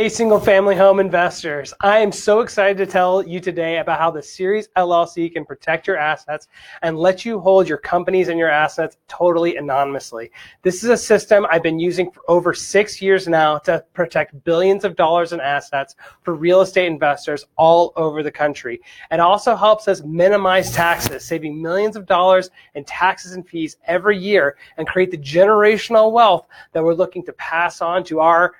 Hey, single family home investors. I am so excited to tell you today about how the Series LLC can protect your assets and let you hold your companies and your assets totally anonymously. This is a system I've been using for over 6 years now to protect billions of dollars in assets for real estate investors all over the country. It also helps us minimize taxes, saving millions of dollars in taxes and fees every year and create the generational wealth that we're looking to pass on to our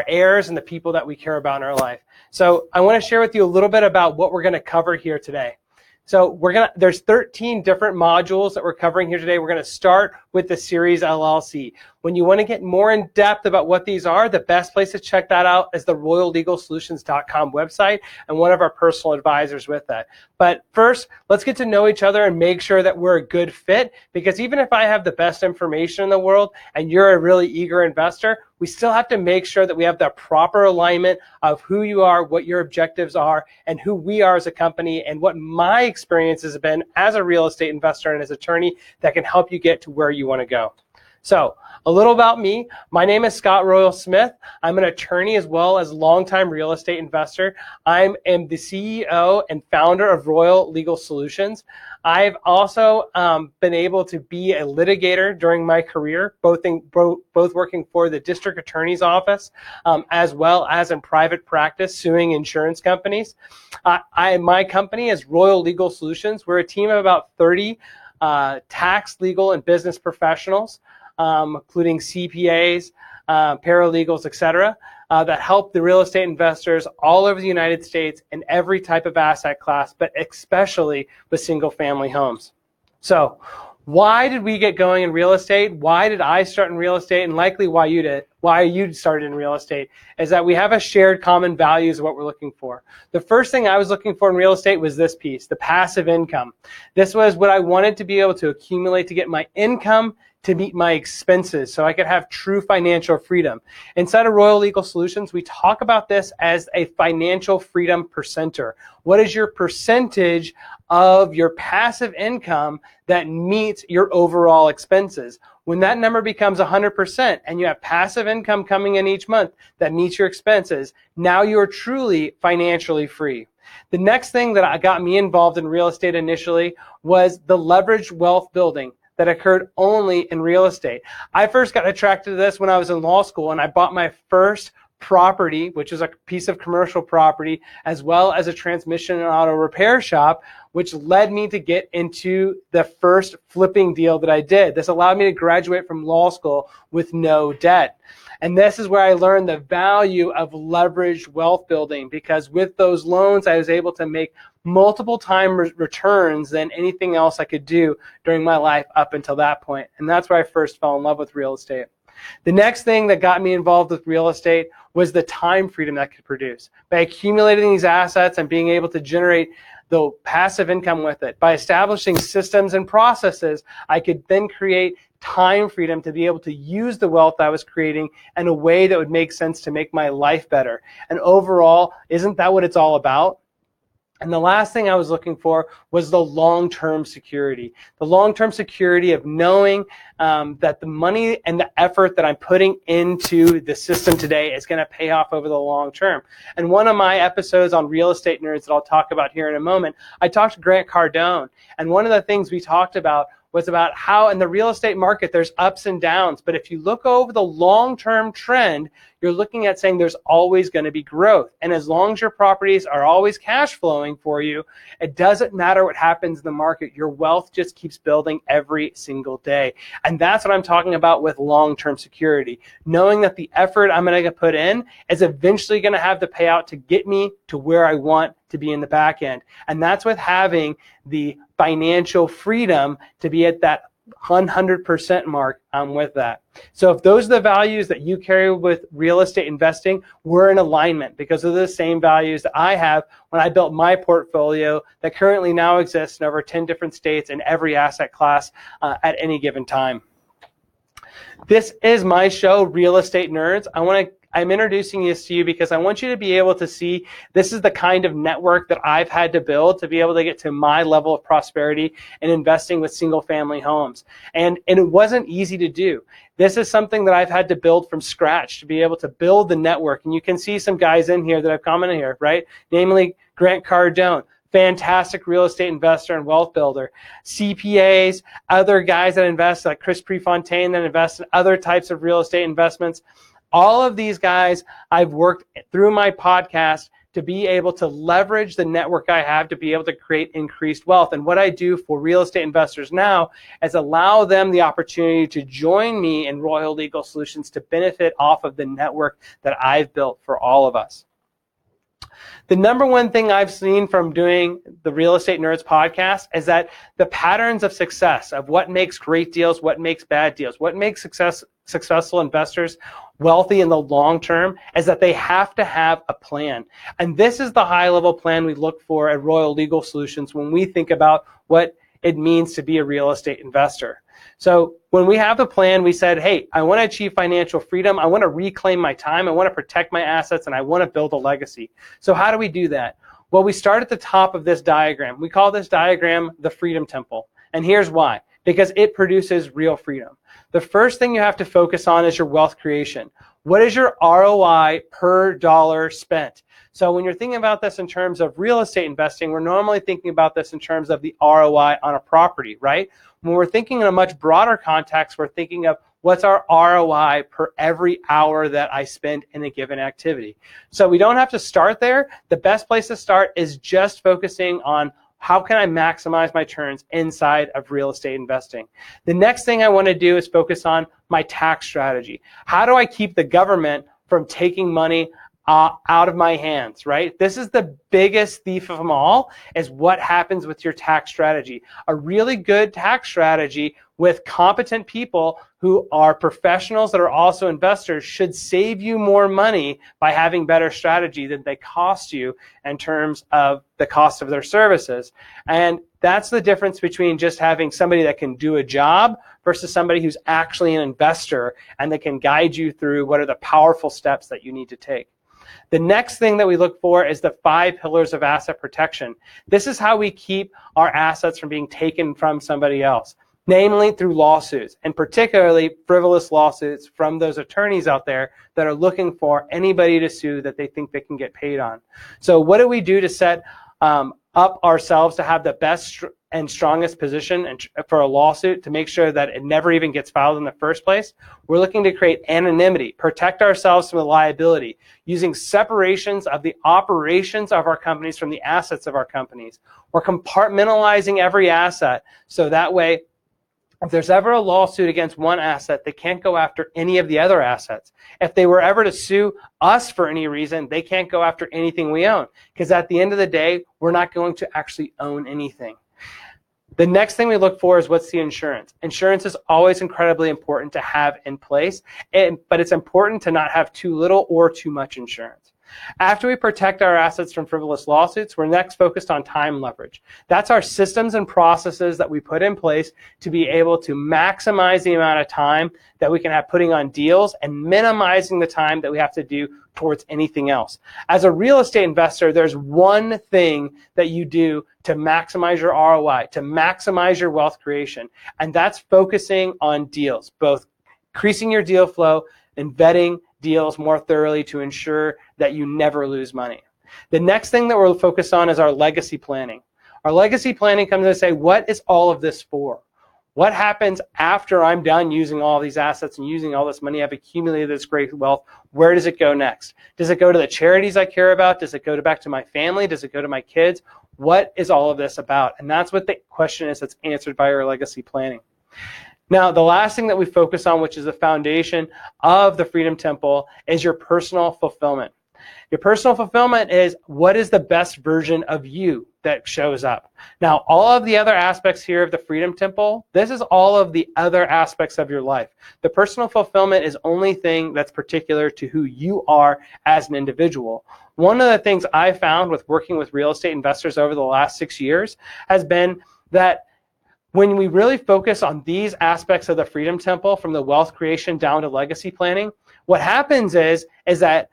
heirs and the people that we care about in our life. So I want to share with you a little bit about what we're going to cover here today. So there's 13 different modules that we're covering here today. We're going to start with the Series LLC. When you want to get more in depth about what these are, the best place to check that out is the royallegalsolutions.com website and one of our personal advisors with that. But first, let's get to know each other and make sure that we're a good fit, because even if I have the best information in the world and you're a really eager investor, we still have to make sure that we have the proper alignment of who you are, what your objectives are, and who we are as a company, and what my experiences have been as a real estate investor and as an attorney that can help you get to where you want to go. So, a little about me. My name is Scott Royal Smith. I'm an attorney as well as longtime real estate investor. I am the CEO and founder of Royal Legal Solutions. I've also been able to be a litigator during my career, both working for the district attorney's office as well as in private practice suing insurance companies. My company is Royal Legal Solutions. We're a team of about 30 tax, legal, and business professionals, including CPAs, paralegals, etc., that help the real estate investors all over the United States in every type of asset class, but especially with single family homes. So why did we get going in real estate? Why did I start in real estate? And likely why you started in real estate is that we have a shared common values of what we're looking for. The first thing I was looking for in real estate was this piece, the passive income. This was what I wanted to be able to accumulate to get my income to meet my expenses so I could have true financial freedom. Inside of Royal Legal Solutions, we talk about this as a financial freedom percenter. What is your percentage of your passive income that meets your overall expenses? When that number becomes 100% and you have passive income coming in each month that meets your expenses, now you are truly financially free. The next thing that got me involved in real estate initially was the leveraged wealth building that occurred only in real estate. I first got attracted to this when I was in law school, and I bought my first property, which is a piece of commercial property, as well as a transmission and auto repair shop, which led me to get into the first flipping deal that I did. This allowed me to graduate from law school with no debt. And this is where I learned the value of leveraged wealth building, because with those loans, I was able to make multiple time returns than anything else I could do during my life up until that point. And that's where I first fell in love with real estate. The next thing that got me involved with real estate was the time freedom that could produce. By accumulating these assets and being able to generate the passive income with it, by establishing systems and processes, I could then create time freedom to be able to use the wealth I was creating in a way that would make sense to make my life better. And overall, isn't that what it's all about? And the last thing I was looking for was the long-term security. The long-term security of knowing that the money and the effort that I'm putting into the system today is going to pay off over the long term. And one of my episodes on Real Estate Nerds that I'll talk about here in a moment, I talked to Grant Cardone. And one of the things we talked about was about how in the real estate market there's ups and downs. But if you look over the long-term trend, you're looking at saying there's always going to be growth. And as long as your properties are always cash flowing for you, it doesn't matter what happens in the market. Your wealth just keeps building every single day. And that's what I'm talking about with long-term security. Knowing that the effort I'm going to put in is eventually going to have the payout to get me to where I want to be in the back end. And that's with having the financial freedom to be at that 100% mark with that. So if those are the values that you carry with real estate investing, we're in alignment because of the same values that I have when I built my portfolio that currently now exists in over 10 different states in every asset class at any given time. This is my show, Real Estate Nerds. I'm introducing this to you because I want you to be able to see this is the kind of network that I've had to build to be able to get to my level of prosperity and investing with single family homes. And it wasn't easy to do. This is something that I've had to build from scratch to be able to build the network. And you can see some guys in here that I've commented here, right? Namely, Grant Cardone, fantastic real estate investor and wealth builder. CPAs, other guys that invest, like Chris Prefontaine, that invest in other types of real estate investments. All of these guys I've worked through my podcast to be able to leverage the network I have to be able to create increased wealth. And what I do for real estate investors now is allow them the opportunity to join me in Royal Legal Solutions to benefit off of the network that I've built for all of us. The number one thing I've seen from doing the Real Estate Nerds podcast is that the patterns of success, of what makes great deals, what makes bad deals, what makes successful investors wealthy in the long term, is that they have to have a plan. And this is the high-level plan we look for at Royal Legal Solutions when we think about what it means to be a real estate investor. So when we have the plan, we said, hey, I want to achieve financial freedom. I want to reclaim my time. I want to protect my assets, and I want to build a legacy. So how do we do that? Well, we start at the top of this diagram. We call this diagram the Freedom Temple. And here's why. Because it produces real freedom. The first thing you have to focus on is your wealth creation. What is your ROI per dollar spent? So when you're thinking about this in terms of real estate investing, we're normally thinking about this in terms of the ROI on a property, right? When we're thinking in a much broader context, we're thinking of what's our ROI per every hour that I spend in a given activity. So we don't have to start there. The best place to start is just focusing on how can I maximize my returns inside of real estate investing. The next thing I want to do is focus on my tax strategy. How do I keep the government from taking money out of my hands, right? This is the biggest thief of them all, is what happens with your tax strategy. A really good tax strategy with competent people who are professionals that are also investors should save you more money by having better strategy than they cost you in terms of the cost of their services. And that's the difference between just having somebody that can do a job versus somebody who's actually an investor and that can guide you through what are the powerful steps that you need to take. The next thing that we look for is the 5 pillars of asset protection. This is how we keep our assets from being taken from somebody else, namely through lawsuits, and particularly frivolous lawsuits from those attorneys out there that are looking for anybody to sue that they think they can get paid on. So what do we do to set up ourselves to have the best and strongest position for a lawsuit to make sure that it never even gets filed in the first place? We're looking to create anonymity, protect ourselves from the liability, using separations of the operations of our companies from the assets of our companies. We're compartmentalizing every asset so that way if there's ever a lawsuit against one asset, they can't go after any of the other assets. If they were ever to sue us for any reason, they can't go after anything we own. Because at the end of the day, we're not going to actually own anything. The next thing we look for is what's the insurance. Insurance is always incredibly important to have in place, but it's important to not have too little or too much insurance. After we protect our assets from frivolous lawsuits, we're next focused on time leverage. That's our systems and processes that we put in place to be able to maximize the amount of time that we can have putting on deals and minimizing the time that we have to do towards anything else. As a real estate investor, there's one thing that you do to maximize your ROI, to maximize your wealth creation, and that's focusing on deals, both increasing your deal flow and vetting deals more thoroughly to ensure that you never lose money. The next thing that we'll focus on is our legacy planning. Our legacy planning comes to say, what is all of this for? What happens after I'm done using all these assets and using all this money I've accumulated this great wealth? Where does it go next? Does it go to the charities I care about? Does it go back to my family? Does it go to my kids? What is all of this about? And that's what the question is that's answered by our legacy planning. Now, the last thing that we focus on, which is the foundation of the Freedom Temple, is your personal fulfillment. Your personal fulfillment is what is the best version of you that shows up. Now, all of the other aspects here of the Freedom Temple, this is all of the other aspects of your life. The personal fulfillment is only thing that's particular to who you are as an individual. One of the things I found with working with real estate investors over the last 6 years has been that when we really focus on these aspects of the Freedom Temple, from the wealth creation down to legacy planning, what happens is that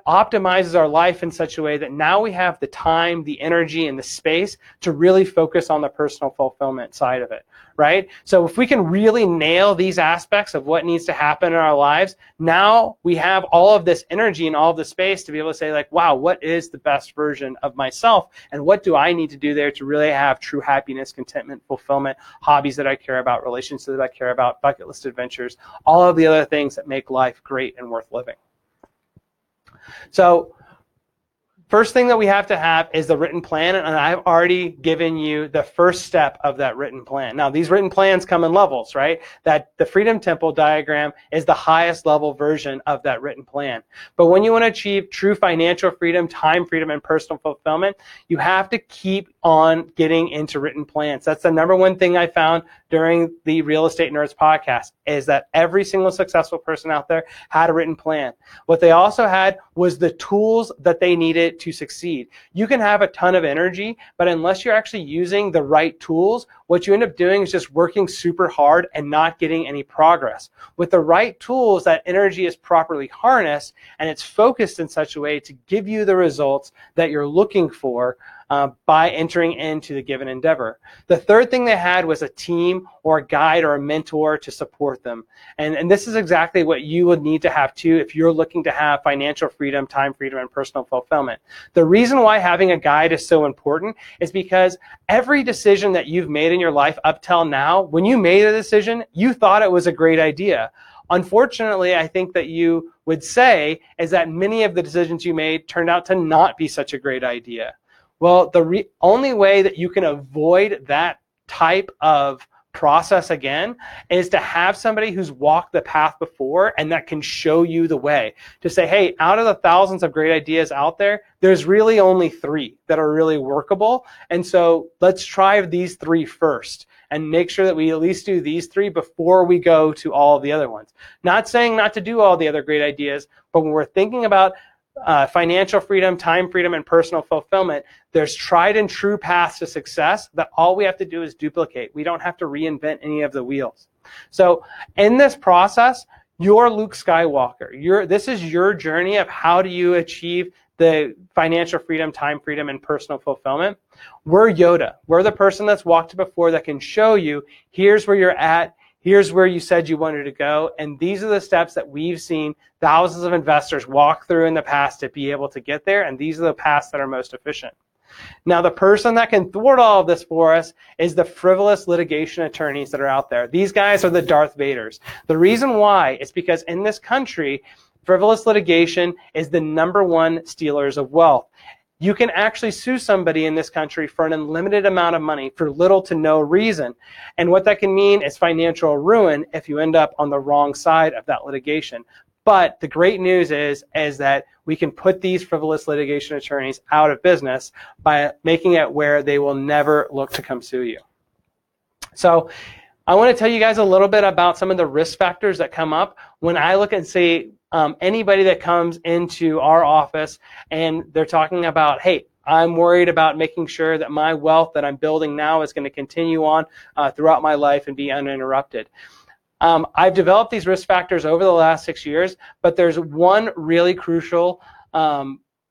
optimizes our life in such a way that now we have the time, the energy, and the space to really focus on the personal fulfillment side of it, right? So if we can really nail these aspects of what needs to happen in our lives, now we have all of this energy and all of the space to be able to say, like, wow, what is the best version of myself? And what do I need to do there to really have true happiness, contentment, fulfillment, hobbies that I care about, relationships that I care about, bucket list adventures, all of the other things that make life great and worth living. So first thing that we have to have is the written plan, and I've already given you the first step of that written plan. Now, these written plans come in levels, right? That the Freedom Temple diagram is the highest level version of that written plan. But when you want to achieve true financial freedom, time freedom, and personal fulfillment, you have to keep on getting into written plans. That's the number one thing I found during the Real Estate Nerds podcast, is that every single successful person out there had a written plan. What they also had was the tools that they needed to succeed. You can have a ton of energy, but unless you're actually using the right tools, what you end up doing is just working super hard and not getting any progress. With the right tools, that energy is properly harnessed and it's focused in such a way to give you the results that you're looking for by entering into the given endeavor. The third thing they had was a team or a guide or a mentor to support them. And this is exactly what you would need to have too if you're looking to have financial freedom, time freedom, and personal fulfillment. The reason why having a guide is so important is because every decision that you've made in your life up till now, when you made a decision, you thought it was a great idea. Unfortunately, I think that you would say is that many of the decisions you made turned out to not be such a great idea. Well, the only way that you can avoid that type of process again is to have somebody who's walked the path before and that can show you the way. To say, hey, out of the thousands of great ideas out there, there's really only 3 that are really workable. And so let's try these 3 first and make sure that we at least do these 3 before we go to all of the other ones. Not saying not to do all the other great ideas, but when we're thinking about financial freedom, time freedom, and personal fulfillment, there's tried and true paths to success that all we have to do is duplicate. We don't have to reinvent any of the wheels. So in this process, you're Luke Skywalker. This is your journey of how do you achieve the financial freedom, time freedom, and personal fulfillment. We're Yoda. We're the person that's walked before that can show you, here's where you're at, here's where you said you wanted to go, and these are the steps that we've seen thousands of investors walk through in the past to be able to get there, and these are the paths that are most efficient. Now, the person that can thwart all of this for us is the frivolous litigation attorneys that are out there. These guys are the Darth Vaders. The reason why is because in this country, frivolous litigation is the #1 stealers of wealth. You can actually sue somebody in this country for an unlimited amount of money for little to no reason. And what that can mean is financial ruin if you end up on the wrong side of that litigation. But the great news is that we can put these frivolous litigation attorneys out of business by making it where they will never look to come sue you. So I want to tell you guys a little bit about some of the risk factors that come up when I look and see anybody that comes into our office and they're talking about, hey, I'm worried about making sure that my wealth that I'm building now is going to continue on throughout my life and be uninterrupted. I've developed these risk factors over the last 6 years, but there's one really crucial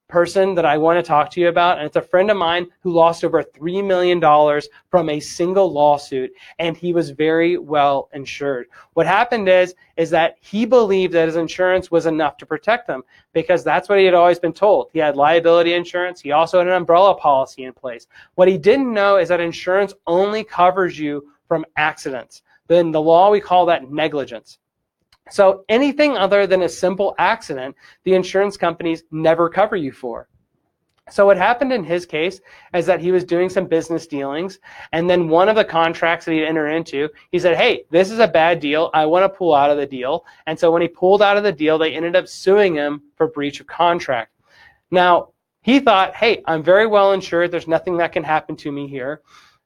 person that I want to talk to you about, and it's a friend of mine who lost over $3 million from a single lawsuit, and he was very well insured. What happened is that he believed that his insurance was enough to protect him because that's what he had always been told. He had liability insurance. He also had an umbrella policy in place. What he didn't know is that insurance only covers you from accidents. Then the law, we call that negligence. So anything other than a simple accident, the insurance companies never cover you for. So what happened in his case is that he was doing some business dealings, and then one of the contracts that he entered into, he said, hey, this is a bad deal. I want to pull out of the deal. And so when he pulled out of the deal, they ended up suing him for breach of contract. Now, he thought, hey, I'm very well insured. There's nothing that can happen to me here.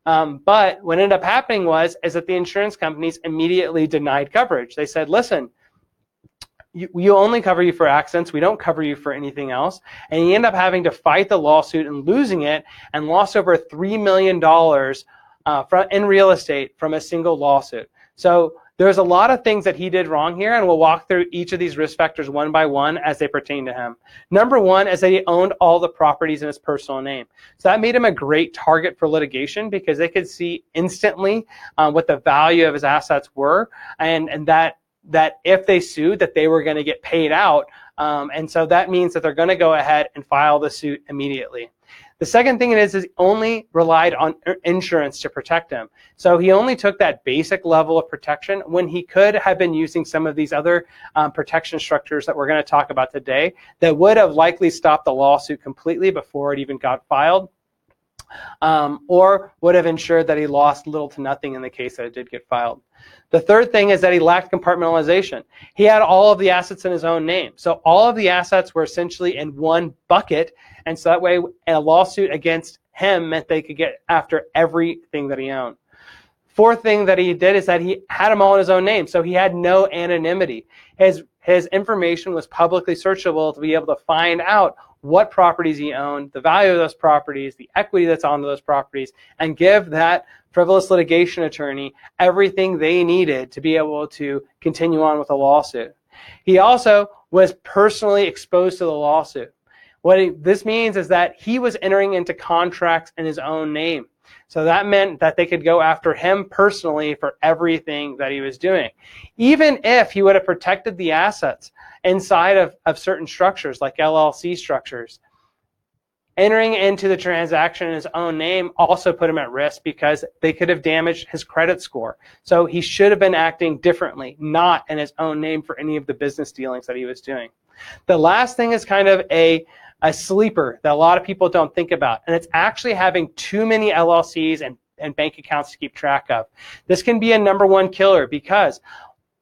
But what ended up happening is that the insurance companies immediately denied coverage. They said, listen, we only cover you for accidents. We don't cover you for anything else. And he ended up having to fight the lawsuit and losing it and lost over $3 million in real estate from a single lawsuit. So There's a lot of things that he did wrong here, and we'll walk through each of these risk factors one by one as they pertain to him. Number one is that he owned all the properties in his personal name. So that made him a great target for litigation because they could see instantly what the value of his assets were, and that if they sued, that they were going to get paid out. And so that means that they're going to go ahead and file the suit immediately. The second thing is he only relied on insurance to protect him. So he only took that basic level of protection when he could have been using some of these other protection structures that we're going to talk about today that would have likely stopped the lawsuit completely before it even got filed, or would have ensured that he lost little to nothing in the case that it did get filed. The third thing is that he lacked compartmentalization. He had all of the assets in his own name. So all of the assets were essentially in one bucket, and so that way a lawsuit against him meant they could get after everything that he owned. Fourth thing that he did is that he had them all in his own name, so he had no anonymity. His information was publicly searchable to be able to find out what properties he owned, the value of those properties, the equity that's on those properties, and give that frivolous litigation attorney everything they needed to be able to continue on with a lawsuit. He also was personally exposed to the lawsuit. What this means is that he was entering into contracts in his own name. So that meant that they could go after him personally for everything that he was doing. Even if he would have protected the assets inside of certain structures, like LLC structures, entering into the transaction in his own name also put him at risk because they could have damaged his credit score. So he should have been acting differently, not in his own name for any of the business dealings that he was doing. The last thing is kind of a sleeper that a lot of people don't think about, and it's actually having too many LLCs and bank accounts to keep track of. This can be a number one killer because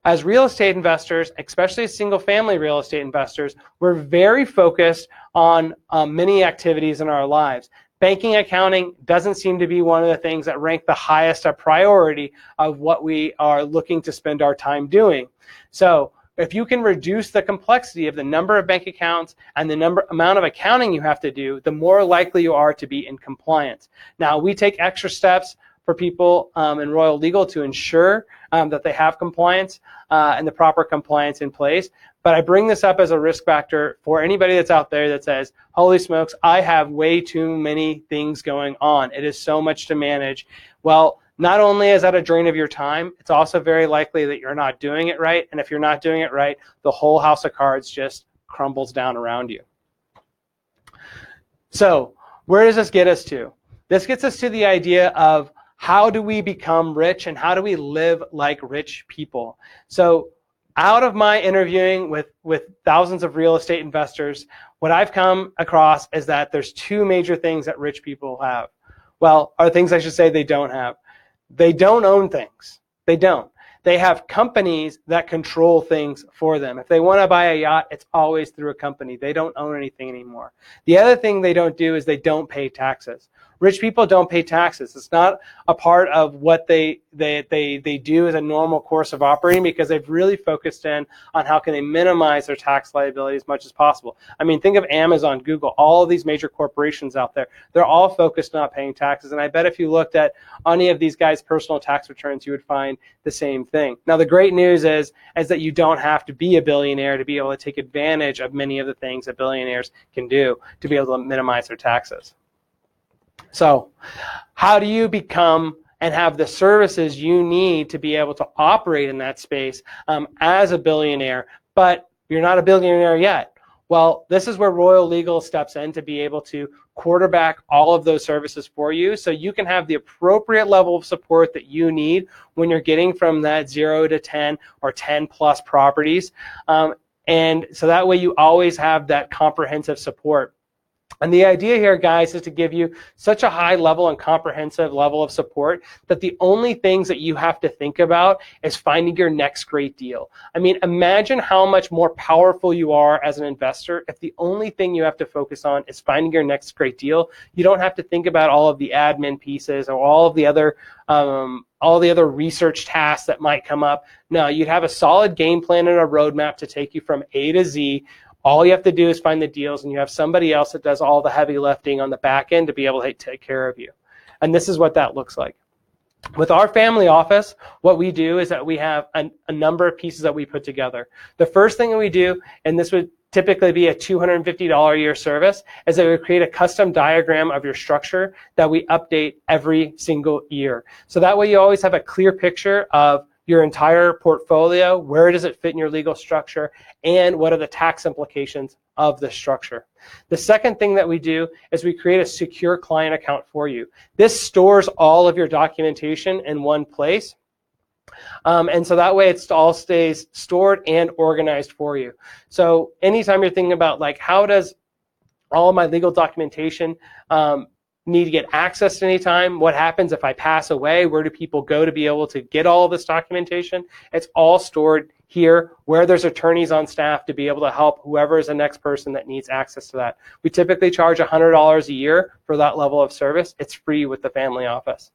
as real estate investors, especially single-family real estate investors, we're very focused on many activities in our lives. Banking, accounting doesn't seem to be one of the things that rank the highest a priority of what we are looking to spend our time doing. So if you can reduce the complexity of the number of bank accounts and the amount of accounting you have to do, the more likely you are to be in compliance. Now, we take extra steps for people in Royal Legal to ensure that they have compliance and the proper compliance in place. But I bring this up as a risk factor for anybody that's out there that says, holy smokes, I have way too many things going on. It is so much to manage. Well, not only is that a drain of your time, it's also very likely that you're not doing it right. And if you're not doing it right, the whole house of cards just crumbles down around you. So where does this get us to? This gets us to the idea of how do we become rich and how do we live like rich people? So out of my interviewing with thousands of real estate investors, what I've come across is that there's two major things that rich people have. Well, are things I should say they don't have. They don't own things. They don't. They have companies that control things for them. If they want to buy a yacht, it's always through a company. They don't own anything anymore. The other thing they don't do is they don't pay taxes. Rich people don't pay taxes. It's not a part of what they do as a normal course of operating because they've really focused in on how can they minimize their tax liability as much as possible. I mean, think of Amazon, Google, all of these major corporations out there. They're all focused on not paying taxes. And I bet if you looked at any of these guys' personal tax returns, you would find the same thing. Now, the great news is that you don't have to be a billionaire to be able to take advantage of many of the things that billionaires can do to be able to minimize their taxes. So how do you become and have the services you need to be able to operate in that space as a billionaire, but you're not a billionaire yet? Well, this is where Royal Legal steps in to be able to quarterback all of those services for you so you can have the appropriate level of support that you need when you're getting from that 0 to 10 or 10 plus properties. And so that way you always have that comprehensive support. And the idea here, guys, is to give you such a high level and comprehensive level of support that the only things that you have to think about is finding your next great deal. I mean, imagine how much more powerful you are as an investor if the only thing you have to focus on is finding your next great deal. You don't have to think about all of the admin pieces or all of the other research tasks that might come up. No, you'd have a solid game plan and a roadmap to take you from A to Z. All you have to do is find the deals, and you have somebody else that does all the heavy lifting on the back end to be able to take care of you. And this is what that looks like. With our family office, what we do is that we have a number of pieces that we put together. The first thing that we do, and this would typically be a $250 a year service, is that we create a custom diagram of your structure that we update every single year. So that way you always have a clear picture of your entire portfolio, where does it fit in your legal structure, and what are the tax implications of the structure. The second thing that we do is we create a secure client account for you. This stores all of your documentation in one place. And so that way it all stays stored and organized for you. So anytime you're thinking about like, how does all of my legal documentation need to get accessed anytime? What happens if I pass away? Where do people go to be able to get all of this documentation? It's all stored here where there's attorneys on staff to be able to help whoever is the next person that needs access to that. We typically charge $100 a year for that level of service. It's free with the family office.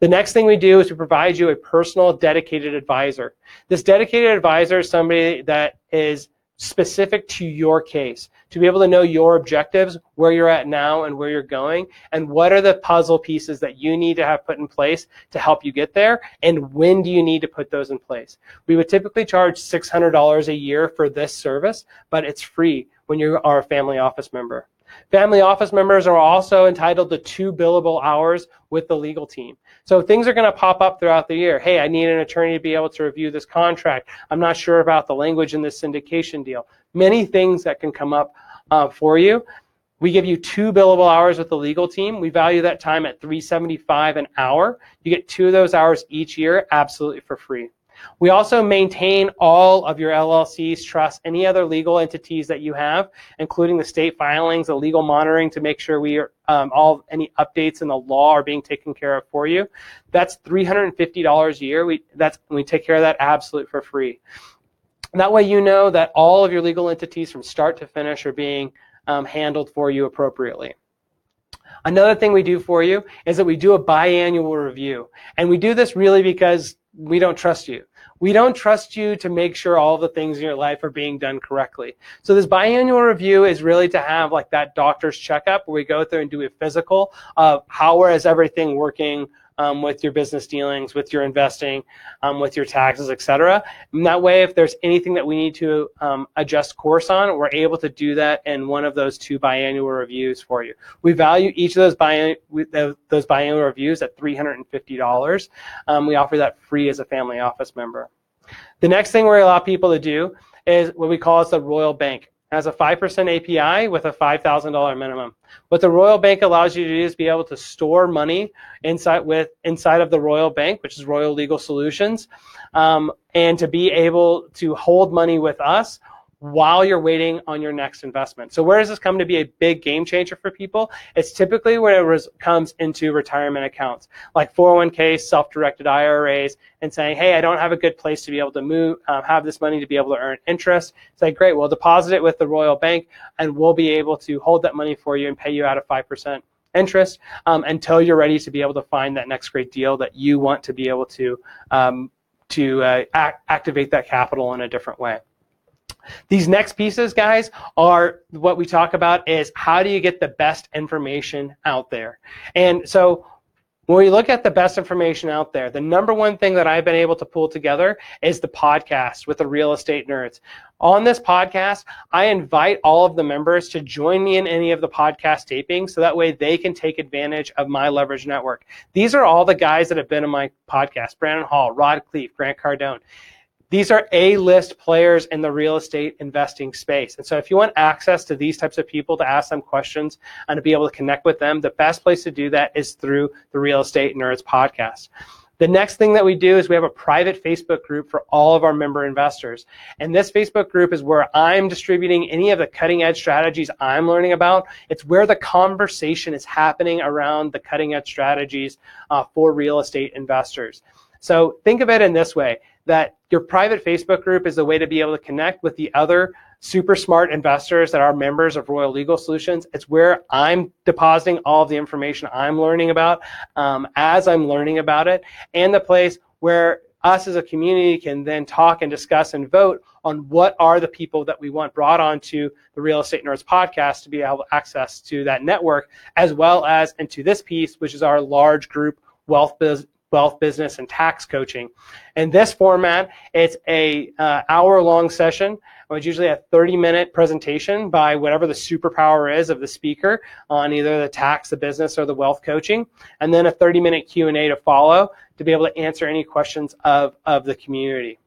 The next thing we do is we provide you a personal dedicated advisor. This dedicated advisor is somebody that is specific to your case, to be able to know your objectives, where you're at now and where you're going, and what are the puzzle pieces that you need to have put in place to help you get there, and when do you need to put those in place. We would typically charge $600 a year for this service, but it's free when you are a family office member. Family office members are also entitled to 2 billable hours with the legal team. So things are going to pop up throughout the year. Hey, I need an attorney to be able to review this contract. I'm not sure about the language in this syndication deal. Many things that can come up for you. We give you 2 billable hours with the legal team. We value that time at $375 an hour. You get 2 of those hours each year absolutely for free. We also maintain all of your LLCs, trusts, any other legal entities that you have, including the state filings, the legal monitoring to make sure we are any updates in the law are being taken care of for you. That's $350 a year. We take care of that absolutely for free. That way you know that all of your legal entities from start to finish are being handled for you appropriately. Another thing we do for you is that we do a biannual review. And we do this really because we don't trust you. We don't trust you to make sure all the things in your life are being done correctly. So this biannual review is really to have like that doctor's checkup where we go through and do a physical of how is everything working with your business dealings, with your investing, with your taxes, etc. And that way, if there's anything that we need to adjust course on, we're able to do that in one of those 2 biannual reviews for you. We value each of those biannual reviews at $350. We offer that free as a family office member. The next thing we allow people to do is what we call the Royal Bank. It has a 5% API with a $5,000 minimum. What the Royal Bank allows you to do is be able to store money inside of the Royal Bank, which is Royal Legal Solutions, and to be able to hold money with us while you're waiting on your next investment. So where does this come to be a big game changer for people? It's typically when it comes into retirement accounts, like 401ks, self-directed IRAs, and saying, hey, I don't have a good place to be able to have this money to be able to earn interest. It's like, great, we'll deposit it with the Royal Bank, and we'll be able to hold that money for you and pay you out at 5% interest until you're ready to be able to find that next great deal that you want to be able to activate that capital in a different way. These next pieces, guys, are what we talk about is how do you get the best information out there? And so when we look at the best information out there, the number one thing that I've been able to pull together is the podcast with the Real Estate Nerds. On this podcast, I invite all of the members to join me in any of the podcast tapings so that way they can take advantage of my leverage network. These are all the guys that have been on my podcast: Brandon Hall, Rod Cleef, Grant Cardone. These are A-list players in the real estate investing space. And so if you want access to these types of people to ask them questions and to be able to connect with them, the best place to do that is through the Real Estate Nerds podcast. The next thing that we do is we have a private Facebook group for all of our member investors. And this Facebook group is where I'm distributing any of the cutting edge strategies I'm learning about. It's where the conversation is happening around the cutting edge strategies for real estate investors. So think of it in this way, that your private Facebook group is a way to be able to connect with the other super smart investors that are members of Royal Legal Solutions. It's where I'm depositing all of the information I'm learning about as I'm learning about it, and the place where us as a community can then talk and discuss and vote on what are the people that we want brought onto the Real Estate Nerds podcast to be able to access to that network, as well as into this piece, which is our large group wealth wealth, business, and tax coaching. In this format, it's a hour-long session. It's usually a 30-minute presentation by whatever the superpower is of the speaker on either the tax, the business, or the wealth coaching, and then a 30-minute Q&A to follow to be able to answer any questions of the community.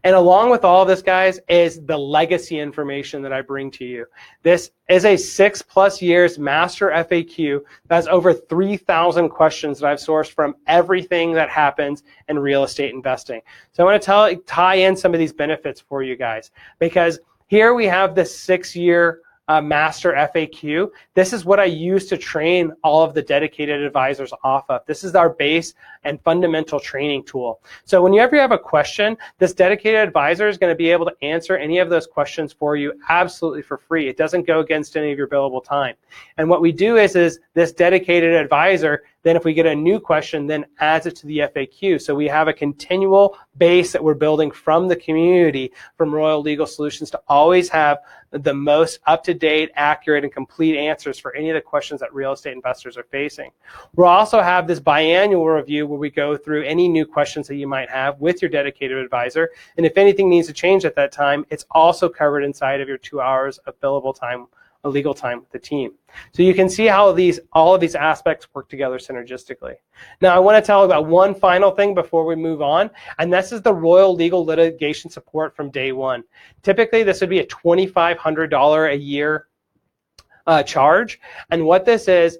And along with all of this, guys, is the legacy information that I bring to you. This is a 6+ years master FAQ that has over 3,000 questions that I've sourced from everything that happens in real estate investing. So I want to tie in some of these benefits for you guys, because here we have this 6-year master FAQ. This is what I use to train all of the dedicated advisors off of. This is our base and fundamental training tool. So whenever you have a question, this dedicated advisor is going to be able to answer any of those questions for you absolutely for free. It doesn't go against any of your billable time. And what we do is this dedicated advisor, then if we get a new question, then adds it to the FAQ. So we have a continual base that we're building from the community, from Royal Legal Solutions, to always have the most up-to-date, accurate, and complete answers for any of the questions that real estate investors are facing. We'll also have this biannual review where we go through any new questions that you might have with your dedicated advisor. And if anything needs to change at that time, it's also covered inside of your 2 hours of billable time, legal time with the team. So you can see how all of these aspects work together synergistically. Now I want to tell about one final thing before we move on, and this is the Royal Legal Litigation Support from day one. Typically this would be a $2,500 a year charge, and what this is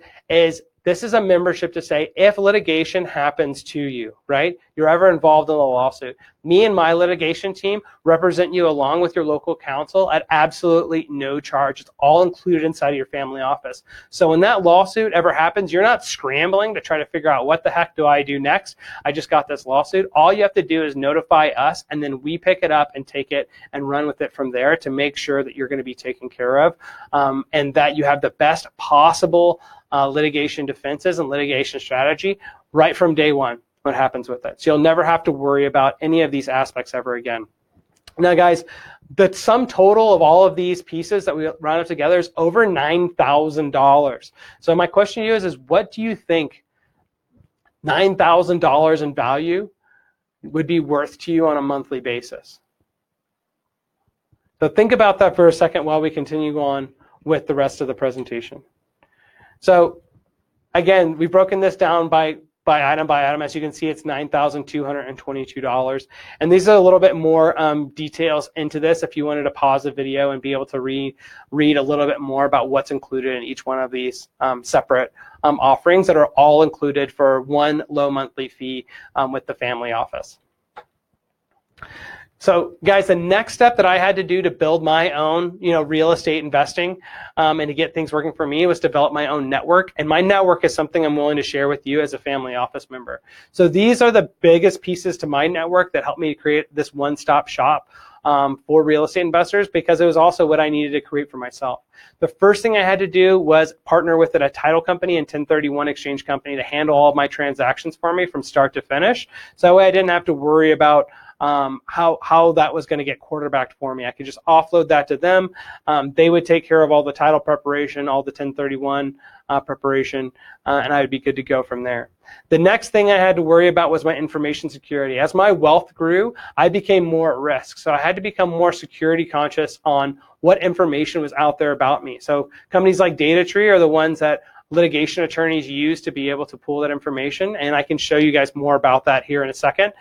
this is a membership to say if litigation happens to you, right? You're ever involved in a lawsuit. Me and my litigation team represent you along with your local counsel at absolutely no charge. It's all included inside of your family office. So when that lawsuit ever happens, you're not scrambling to try to figure out what the heck do I do next? I just got this lawsuit. All you have to do is notify us, and then we pick it up and take it and run with it from there to make sure that you're going to be taken care of and that you have the best possible litigation defenses and litigation strategy right from day one. What happens with it. So you'll never have to worry about any of these aspects ever again. Now, guys, the sum total of all of these pieces that we round up together is over $9,000. So my question to you is what do you think $9,000 in value would be worth to you on a monthly basis? So think about that for a second while we continue on with the rest of the presentation. So again, we've broken this down by item. As you can see, it's $9,222. And these are a little bit more details into this if you wanted to pause the video and be able to read a little bit more about what's included in each one of these separate offerings that are all included for one low monthly fee with the family office. So guys, the next step that I had to do to build my own, real estate investing and to get things working for me was develop my own network. And my network is something I'm willing to share with you as a family office member. So these are the biggest pieces to my network that helped me create this one-stop shop for real estate investors, because it was also what I needed to create for myself. The first thing I had to do was partner with a title company and 1031 exchange company to handle all of my transactions for me from start to finish. So that way I didn't have to worry about how that was going to get quarterbacked for me. I could just offload that to them. They would take care of all the title preparation, all the 1031 preparation, and I would be good to go from there. The next thing I had to worry about was my information security. As my wealth grew, I became more at risk. So I had to become more security conscious on what information was out there about me. So companies like DataTree are the ones that litigation attorneys use to be able to pull that information, and I can show you guys more about that here in a second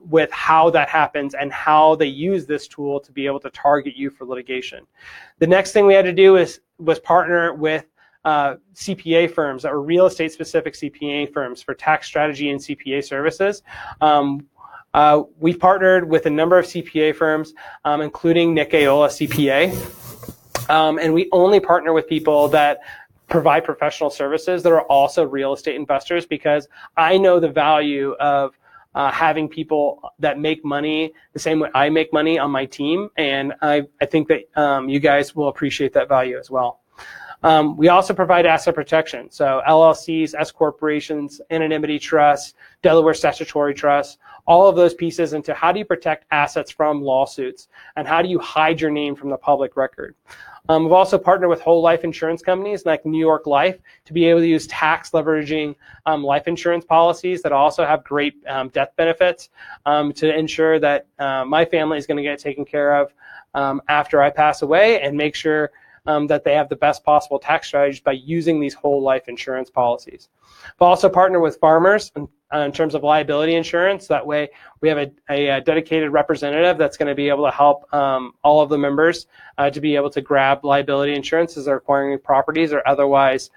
with how that happens and how they use this tool to be able to target you for litigation. The next thing we had to do was partner with CPA firms that were real estate specific CPA firms for tax strategy and CPA services. We've partnered with a number of CPA firms, including Nick Aola CPA, and we only partner with people that provide professional services that are also real estate investors, because I know the value of having people that make money the same way I make money on my team, and I think that you guys will appreciate that value as well. We also provide asset protection. So LLCs, S corporations, anonymity trusts, Delaware statutory trusts, all of those pieces into how do you protect assets from lawsuits and how do you hide your name from the public record. We've also partnered with whole life insurance companies like New York Life to be able to use tax leveraging life insurance policies that also have great death benefits to ensure that my family is going to get taken care of after I pass away, and make sure that they have the best possible tax strategies by using these whole life insurance policies. We'll also partner with farmers in terms of liability insurance. That way we have a dedicated representative that's going to be able to help all of the members to be able to grab liability insurance as they're acquiring properties or otherwise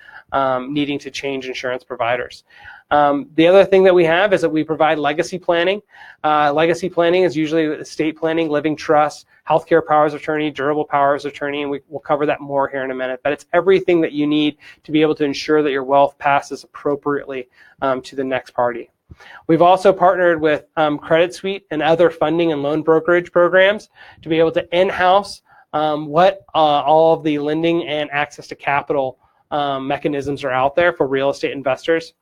needing to change insurance providers. The other thing that we have is that we provide legacy planning. Legacy planning is usually estate planning, living trust, healthcare powers of attorney, durable powers of attorney, and we'll cover that more here in a minute. But it's everything that you need to be able to ensure that your wealth passes appropriately to the next party. We've also partnered with Credit Suite and other funding and loan brokerage programs to be able to in-house what all of the lending and access to capital mechanisms are out there for real estate investors,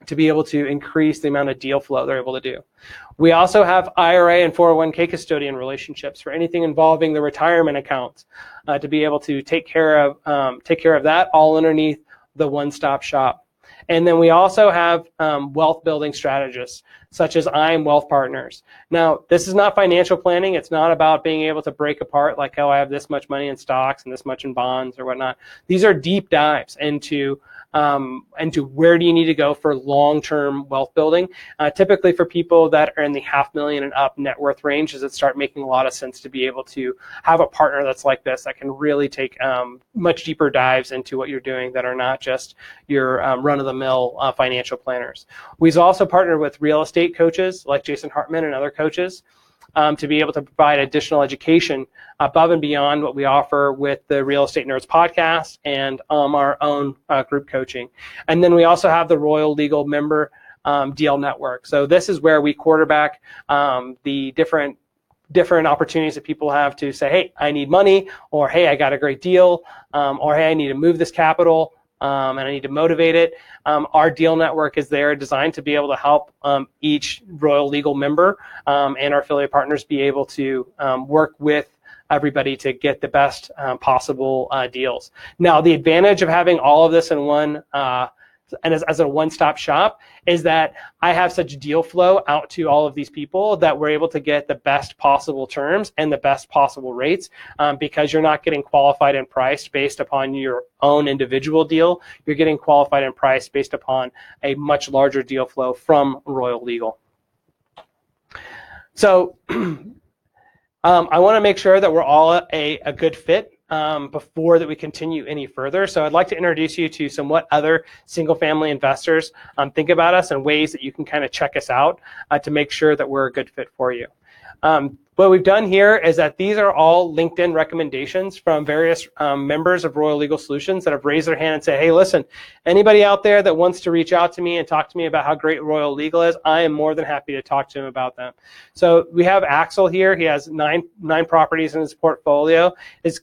to be able to increase the amount of deal flow they're able to do. We also have IRA and 401k custodian relationships for anything involving the retirement accounts to be able to take care of that all underneath the one-stop shop. And then we also have wealth building strategists such as I'm Wealth Partners. Now, this is not financial planning. It's not about being able to break apart like, oh, I have this much money in stocks and this much in bonds or whatnot. These are deep dives into where do you need to go for long-term wealth building. Typically for people that are in the $500,000 and up net worth range, does it start making a lot of sense to be able to have a partner that's like this that can really take much deeper dives into what you're doing that are not just your run-of-the-mill financial planners. We've also partnered with real estate coaches like Jason Hartman and other coaches to be able to provide additional education above and beyond what we offer with the Real Estate Nerds podcast and our own group coaching. And then we also have the Royal Legal Member Deal Network. So this is where we quarterback the different opportunities that people have to say, hey, I need money, or hey, I got a great deal, or hey, I need to move this capital. And I need to motivate it. Our deal network is there designed to be able to help each Royal Legal member and our affiliate partners be able to work with everybody to get the best possible deals. Now, the advantage of having all of this in one and as a one-stop shop is that I have such deal flow out to all of these people that we're able to get the best possible terms and the best possible rates because you're not getting qualified and priced based upon your own individual deal. You're getting qualified and priced based upon a much larger deal flow from Royal Legal. So I want to make sure that we're all a good fit before that we continue any further. So I'd like to introduce you to what other single-family investors think about us and ways that you can kind of check us out to make sure that we're a good fit for you. What we've done here is that these are all LinkedIn recommendations from various members of Royal Legal Solutions that have raised their hand and say, hey, listen, anybody out there that wants to reach out to me and talk to me about how great Royal Legal is, I am more than happy to talk to him about them. So we have Axel here. He has nine properties in his portfolio. His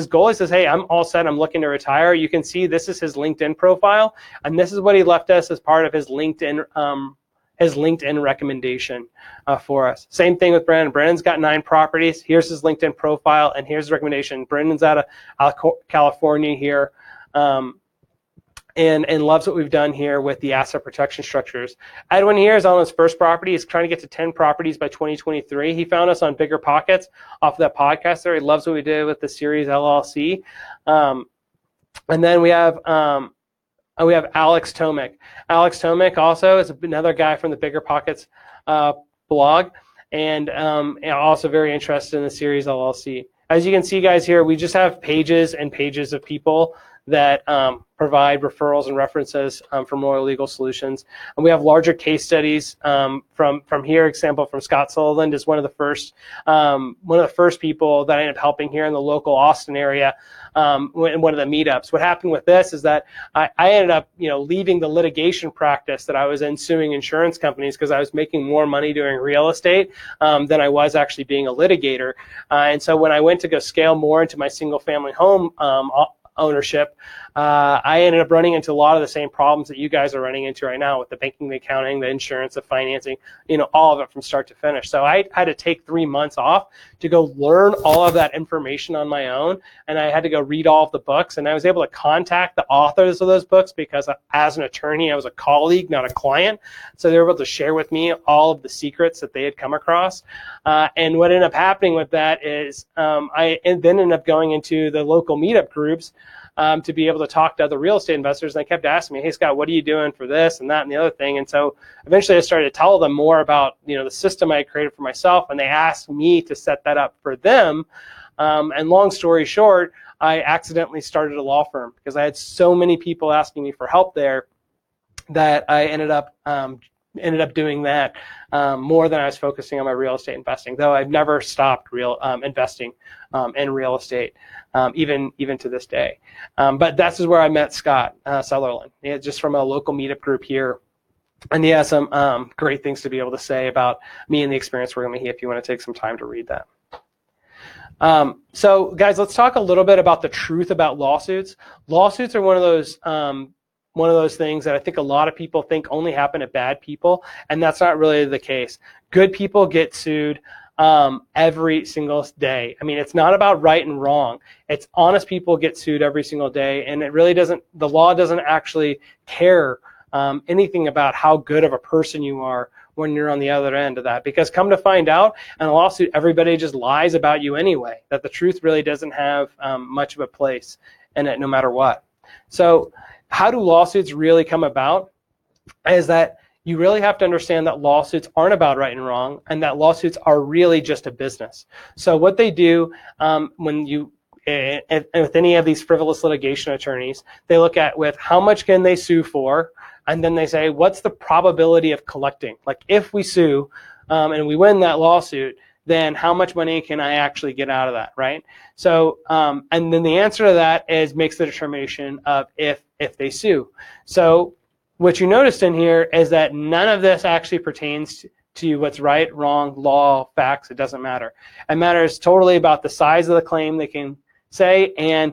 goal, he says, hey, I'm all set. I'm looking to retire. You can see this is his LinkedIn profile, and this is what he left us as part of his LinkedIn recommendation for us. Same thing with Brendan. Brendan's got 9 properties. Here's his LinkedIn profile, and here's his recommendation. Brendan's out of California here, and loves what we've done here with the asset protection structures. Edwin here is on his first property. He's trying to get to 10 properties by 2023. He found us on Bigger Pockets off of that podcast there. He loves what we did with the Series LLC. And then we have Alex Tomic. Alex Tomic also is another guy from the Bigger Pockets blog, and also very interested in the Series LLC. As you can see, guys, here we just have pages and pages of people that provide referrals and references from Royal Legal Solutions. And we have larger case studies from here. Example from Scott Sullivan is one of the first people that I ended up helping here in the local Austin area in one of the meetups. What happened with this is that I ended up leaving the litigation practice that I was in, suing insurance companies, because I was making more money doing real estate than I was actually being a litigator. And so when I went to go scale more into my single family home ownership, I ended up running into a lot of the same problems that you guys are running into right now with the banking, the accounting, the insurance, the financing, all of it from start to finish. So I had to take 3 months off to go learn all of that information on my own, and I had to go read all of the books, and I was able to contact the authors of those books because as an attorney, I was a colleague, not a client. So they were able to share with me all of the secrets that they had come across. And what ended up happening with that is I then ended up going into the local meetup groups to be able to talk to other real estate investors. And they kept asking me, hey, Scott, what are you doing for this and that and the other thing? And so eventually I started to tell them more about the system I created for myself, and they asked me to set that up for them. And long story short, I accidentally started a law firm because I had so many people asking me for help there that I ended up doing that more than I was focusing on my real estate investing, though I've never stopped investing in real estate, even to this day. But that's where I met Scott Sutherland, just from a local meetup group here. And he has some great things to be able to say about me and the experience we're going to have if you want to take some time to read that. So guys, let's talk a little bit about the truth about lawsuits. Lawsuits are one of those things that I think a lot of people think only happen to bad people, and that's not really the case. Good people get sued every single day. I mean, it's not about right and wrong. It's honest people get sued every single day, and it really doesn't, the law doesn't actually care anything about how good of a person you are when you're on the other end of that, because come to find out, in a lawsuit, everybody just lies about you anyway, that the truth really doesn't have much of a place in it no matter what. So how do lawsuits really come about? Is that you really have to understand that lawsuits aren't about right and wrong, and that lawsuits are really just a business. So what they do when you, with any of these frivolous litigation attorneys, they look at with how much can they sue for, and then they say, what's the probability of collecting? Like if we sue and we win that lawsuit, then how much money can I actually get out of that, right? So, and then the answer to that is makes the determination of if they sue. So what you noticed in here is that none of this actually pertains to what's right, wrong, law, facts. It doesn't matter. It matters totally about the size of the claim they can say, and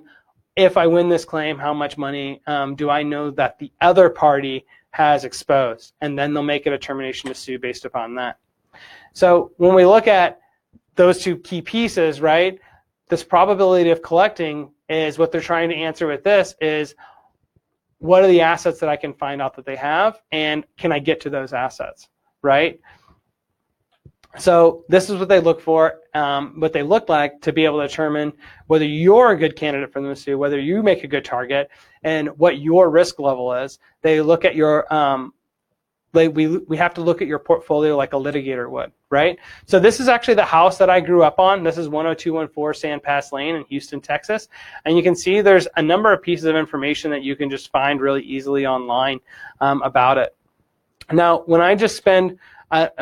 if I win this claim, how much money do I know that the other party has exposed? And then they'll make a determination to sue based upon that. So when we look at those two key pieces, right, this probability of collecting is what they're trying to answer with this is, what are the assets that I can find out that they have, and can I get to those assets, right? So this is what they look for, what they look like to be able to determine whether you're a good candidate for them to sue, whether you make a good target, and what your risk level is. They look at your, we have to look at your portfolio like a litigator would, right? So this is actually the house that I grew up on. This is 10214 Sand Pass Lane in Houston, Texas. And you can see there's a number of pieces of information that you can just find really easily online about it. Now, when I just spend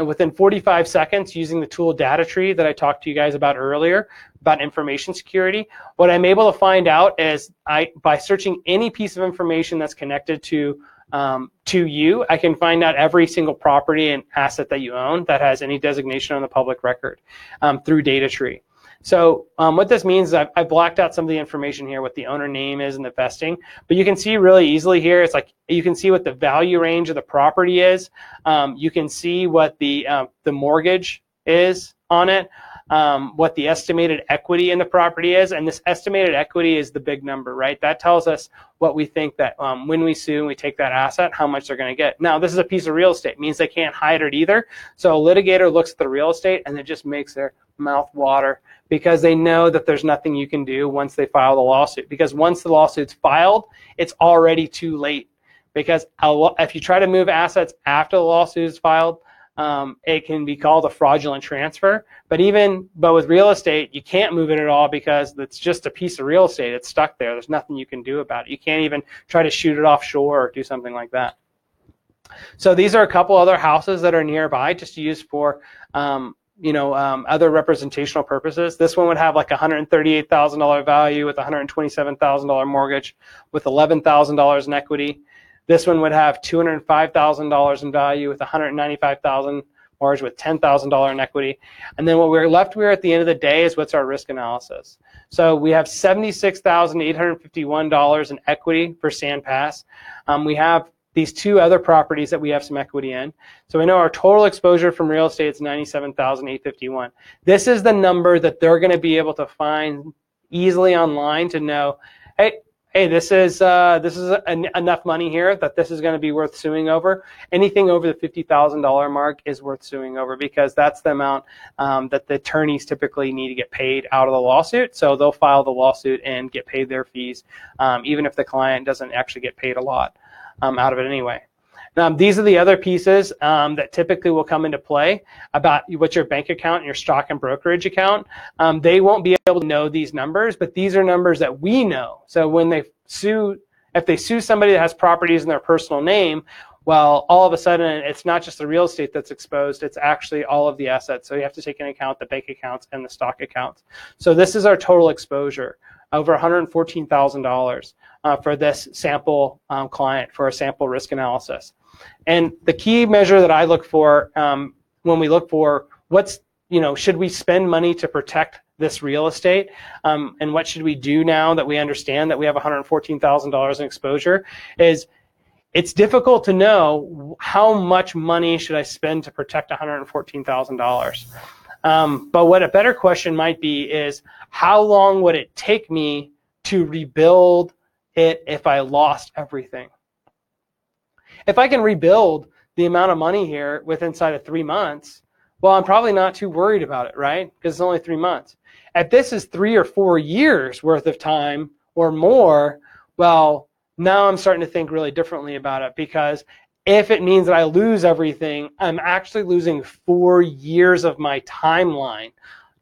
within 45 seconds using the tool DataTree that I talked to you guys about earlier, about information security, what I'm able to find out is by searching any piece of information that's connected to you, I can find out every single property and asset that you own that has any designation on the public record through DataTree. So what this means is I've blacked out some of the information here, what the owner name is and the vesting, but you can see really easily here, it's like you can see what the value range of the property is. You can see what the mortgage is on it, what the estimated equity in the property is, and this estimated equity is the big number, right? That tells us what we think that when we sue and we take that asset, how much they're going to get. Now, this is a piece of real estate. It means they can't hide it either. So a litigator looks at the real estate and it just makes their mouth water because they know that there's nothing you can do once they file the lawsuit. Because once the lawsuit's filed, it's already too late. Because if you try to move assets after the lawsuit is filed, it can be called a fraudulent transfer. But with real estate, you can't move it at all because it's just a piece of real estate. It's stuck there. There's nothing you can do about it. You can't even try to shoot it offshore or do something like that. So these are a couple other houses that are nearby, just used for other representational purposes. This one would have like $138,000 value with $127,000 mortgage with $11,000 in equity. This one would have $205,000 in value with $195,000 ours with $10,000 in equity. And then what we're left with at the end of the day is what's our risk analysis. So we have $76,851 in equity for SandPass. We have these two other properties that we have some equity in. So we know our total exposure from real estate is $97,851. This is the number that they're going to be able to find easily online to know, hey, this is enough money here that this is going to be worth suing over. Anything over the $50,000 mark is worth suing over, because that's the amount that the attorneys typically need to get paid out of the lawsuit. So they'll file the lawsuit and get paid their fees, even if the client doesn't actually get paid a lot out of it anyway. These are the other pieces that typically will come into play about what's your bank account and your stock and brokerage account. They won't be able to know these numbers, but these are numbers that we know. So when they sue, if they sue somebody that has properties in their personal name, well, all of a sudden it's not just the real estate that's exposed, it's actually all of the assets. So you have to take into account the bank accounts and the stock accounts. So this is our total exposure, over $114,000 for this sample client for a sample risk analysis. And the key measure that I look for when we look for what's, should we spend money to protect this real estate, and what should we do now that we understand that we have $114,000 in exposure, is it's difficult to know how much money should I spend to protect $114,000. But what a better question might be is, how long would it take me to rebuild it if I lost everything? If I can rebuild the amount of money here inside of 3 months, well, I'm probably not too worried about it, right? Because it's only 3 months. If this is 3 or 4 years worth of time or more, well, now I'm starting to think really differently about it, because if it means that I lose everything, I'm actually losing 4 years of my timeline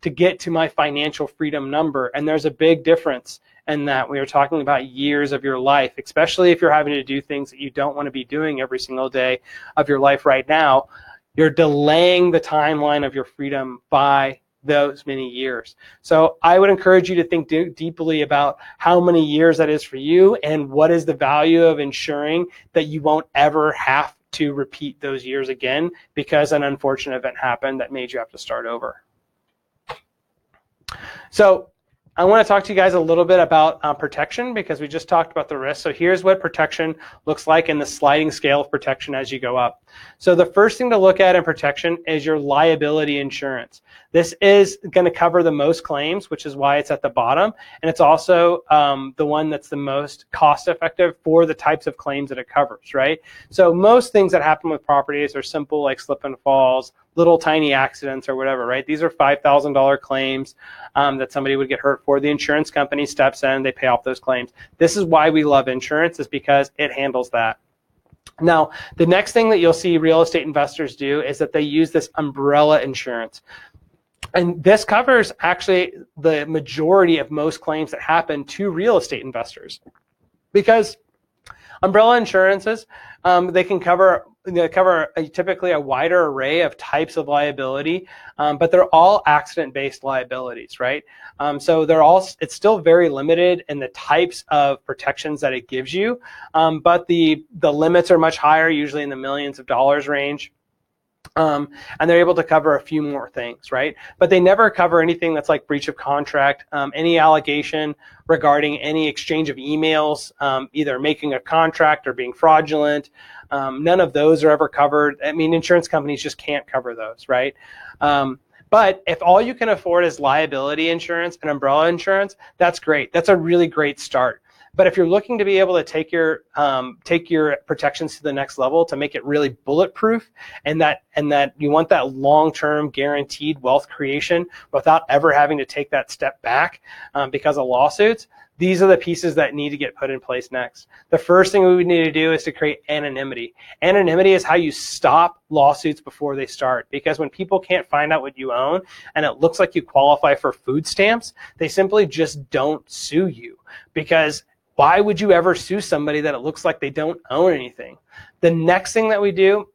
to get to my financial freedom number. And there's a big difference in that. We are talking about years of your life, especially if you're having to do things that you don't want to be doing every single day of your life right now. You're delaying the timeline of your freedom by those many years. So I would encourage you to think deeply about how many years that is for you, and what is the value of ensuring that you won't ever have to repeat those years again because an unfortunate event happened that made you have to start over. So I want to talk to you guys a little bit about protection, because we just talked about the risk. So here's what protection looks like in the sliding scale of protection as you go up. So the first thing to look at in protection is your liability insurance. This is going to cover the most claims, which is why it's at the bottom. And it's also the one that's the most cost effective for the types of claims that it covers, right? So most things that happen with properties are simple, like slip and falls, little tiny accidents or whatever, right? These are $5,000 claims that somebody would get hurt for. The insurance company steps in, they pay off those claims. This is why we love insurance, is because it handles that. Now, the next thing that you'll see real estate investors do is that they use this umbrella insurance. And this covers actually the majority of most claims that happen to real estate investors, because umbrella insurances, they cover typically a wider array of types of liability, but they're all accident-based liabilities, right? So it's still very limited in the types of protections that it gives you, but the limits are much higher, usually in the millions of dollars range. And they're able to cover a few more things, right? But they never cover anything that's like breach of contract, any allegation regarding any exchange of emails, either making a contract or being fraudulent. None of those are ever covered. I mean, insurance companies just can't cover those, right? But if all you can afford is liability insurance and umbrella insurance, that's great. That's a really great start. But if you're looking to be able to take your protections to the next level, to make it really bulletproof, and that you want that long-term guaranteed wealth creation without ever having to take that step back because of lawsuits, these are the pieces that need to get put in place next. The first thing we would need to do is to create anonymity. Anonymity is how you stop lawsuits before they start, because when people can't find out what you own and it looks like you qualify for food stamps, they simply just don't sue you, because why would you ever sue somebody that it looks like they don't own anything? The next thing that we do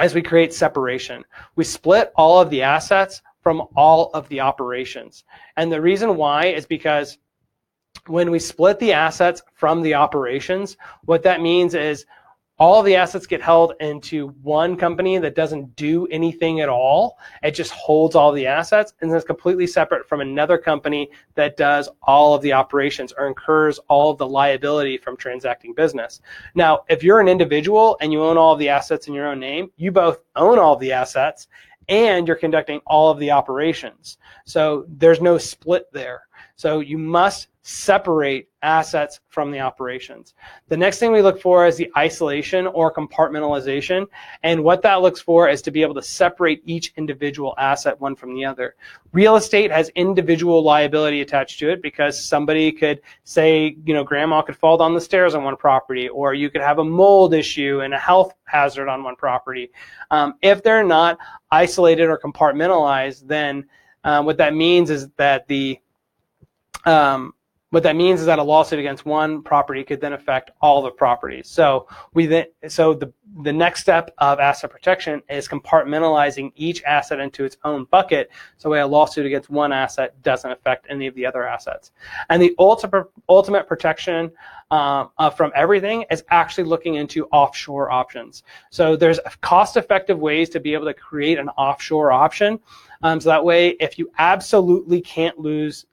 is we create separation. We split all of the assets from all of the operations. And the reason why is because when we split the assets from the operations, what that means is all the assets get held into one company that doesn't do anything at all. It just holds all the assets, and then it's completely separate from another company that does all of the operations or incurs all of the liability from transacting business. Now, if you're an individual and you own all of the assets in your own name, you both own all of the assets and you're conducting all of the operations. So there's no split there. So you must separate assets from the operations. The next thing we look for is the isolation or compartmentalization. And what that looks for is to be able to separate each individual asset one from the other. Real estate has individual liability attached to it because somebody could say, grandma could fall down the stairs on one property, or you could have a mold issue and a health hazard on one property. If they're not isolated or compartmentalized, then what that means is that a lawsuit against one property could then affect all the properties. So the next step of asset protection is compartmentalizing each asset into its own bucket, so a lawsuit against one asset doesn't affect any of the other assets. And the ultimate protection from everything is actually looking into offshore options. So there's cost-effective ways to be able to create an offshore option. So that way, if you absolutely can't lose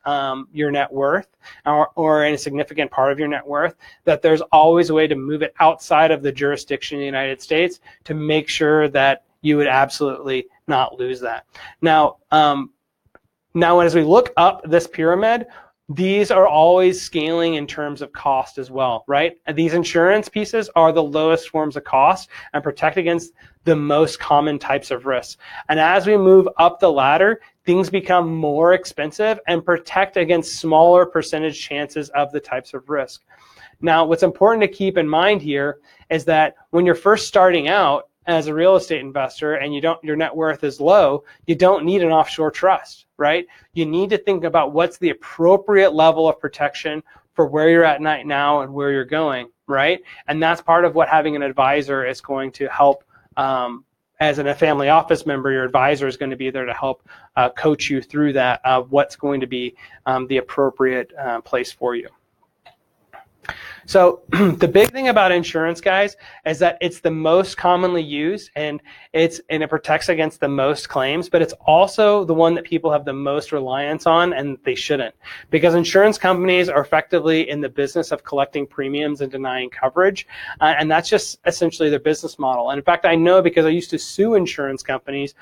your net worth or any significant part of your net worth, that there's always a way to move it outside of the jurisdiction of the United States to make sure that you would absolutely not lose that. Now as we look up this pyramid, these are always scaling in terms of cost as well, right? And these insurance pieces are the lowest forms of cost and protect against the most common types of risks. And as we move up the ladder, things become more expensive and protect against smaller percentage chances of the types of risk. Now, what's important to keep in mind here is that when you're first starting out as a real estate investor and your net worth is low, you don't need an offshore trust, right? You need to think about what's the appropriate level of protection for where you're at right now and where you're going, right? And that's part of what having an advisor is going to help. As a family office member, your advisor is going to be there to help coach you through that, what's going to be the appropriate place for you. So the big thing about insurance, guys, is that it's the most commonly used and it protects against the most claims, but it's also the one that people have the most reliance on, and they shouldn't, because insurance companies are effectively in the business of collecting premiums and denying coverage, and that's just essentially their business model. And in fact, I know because I used to sue insurance companies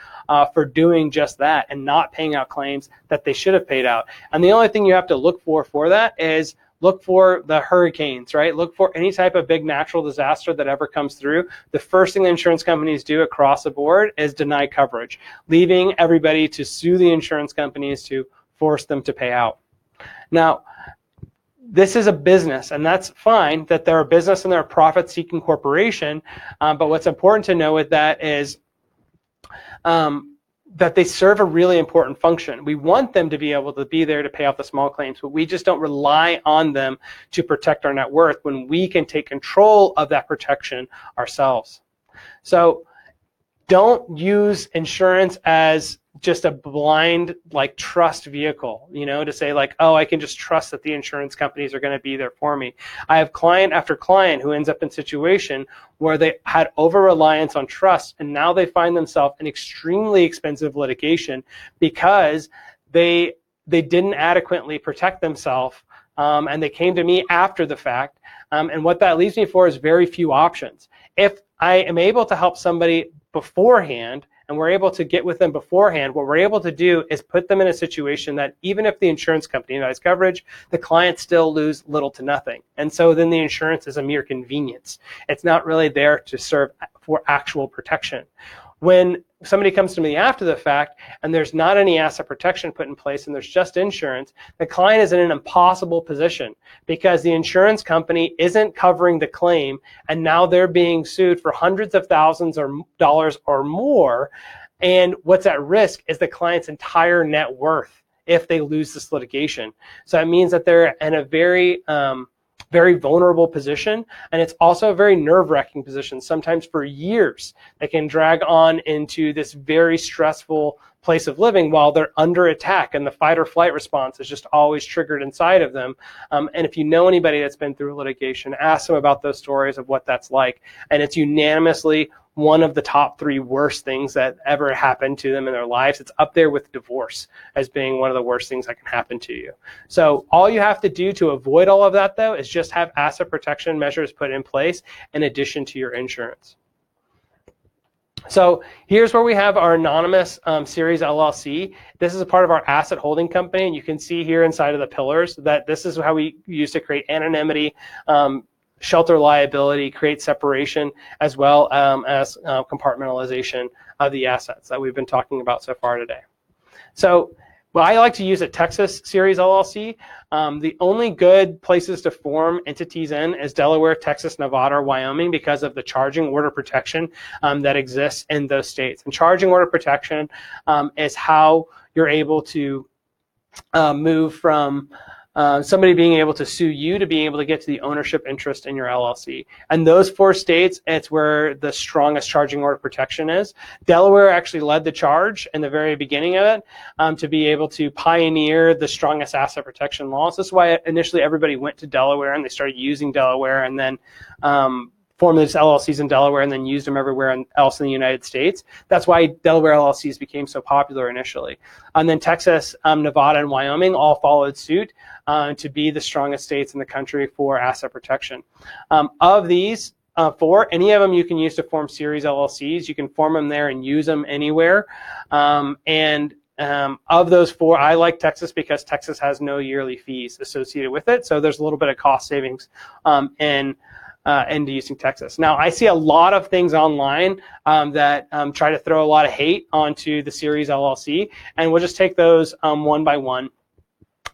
for doing just that and not paying out claims that they should have paid out. And the only thing you have to look for that is look for the hurricanes, right? Look for any type of big natural disaster that ever comes through. The first thing the insurance companies do across the board is deny coverage, leaving everybody to sue the insurance companies to force them to pay out. Now, this is a business, and that's fine that they're a business and they're a profit-seeking corporation, but what's important to know with that is that they serve a really important function. We want them to be able to be there to pay off the small claims, but we just don't rely on them to protect our net worth when we can take control of that protection ourselves. So don't use insurance as just a blind trust vehicle, to say oh, I can just trust that the insurance companies are going to be there for me. I have client after client who ends up in a situation where they had over-reliance on trust, and now they find themselves in extremely expensive litigation because they didn't adequately protect themselves, and they came to me after the fact. And what that leaves me for is very few options. If I am able to help somebody beforehand, and we're able to get with them beforehand, what we're able to do is put them in a situation that even if the insurance company denies coverage, the clients still lose little to nothing. And so then the insurance is a mere convenience. It's not really there to serve for actual protection. When somebody comes to me after the fact and there's not any asset protection put in place and there's just insurance, the client is in an impossible position because the insurance company isn't covering the claim, and now they're being sued for hundreds of thousands of dollars or more. And what's at risk is the client's entire net worth if they lose this litigation. So it means that they're in a very very vulnerable position, and it's also a very nerve-wracking position. Sometimes for years, they can drag on into this very stressful place of living while they're under attack, and the fight or flight response is just always triggered inside of them. And if you know anybody that's been through litigation, ask them about those stories of what that's like. And it's unanimously one of the top 3 worst things that ever happened to them in their lives. It's up there with divorce as being one of the worst things that can happen to you. So all you have to do to avoid all of that, though, is just have asset protection measures put in place in addition to your insurance. So here's where we have our anonymous Series LLC. This is a part of our asset holding company, and you can see here inside of the pillars that this is how we use to create anonymity, shelter liability, create separation, as well as compartmentalization of the assets that we've been talking about so far today. So well, I like to use a Texas Series LLC. The only good places to form entities in is Delaware, Texas, Nevada, or Wyoming because of the charging order protection that exists in those states. And charging order protection is how you're able to move from somebody being able to sue you to being able to get to the ownership interest in your LLC. And those 4 states, it's where the strongest charging order protection is. Delaware actually led the charge in the very beginning of it to be able to pioneer the strongest asset protection laws. This is why initially everybody went to Delaware and they started using Delaware, and then formed these LLCs in Delaware and then used them everywhere else in the United States. That's why Delaware LLCs became so popular initially. And then Texas, Nevada, and Wyoming all followed suit to be the strongest states in the country for asset protection. Of these 4, any of them you can use to form series LLCs. You can form them there and use them anywhere. Of those 4, I like Texas because Texas has no yearly fees associated with it. So there's a little bit of cost savings into using Texas. Now, I see a lot of things online that try to throw a lot of hate onto the Series LLC, and we'll just take those one by one.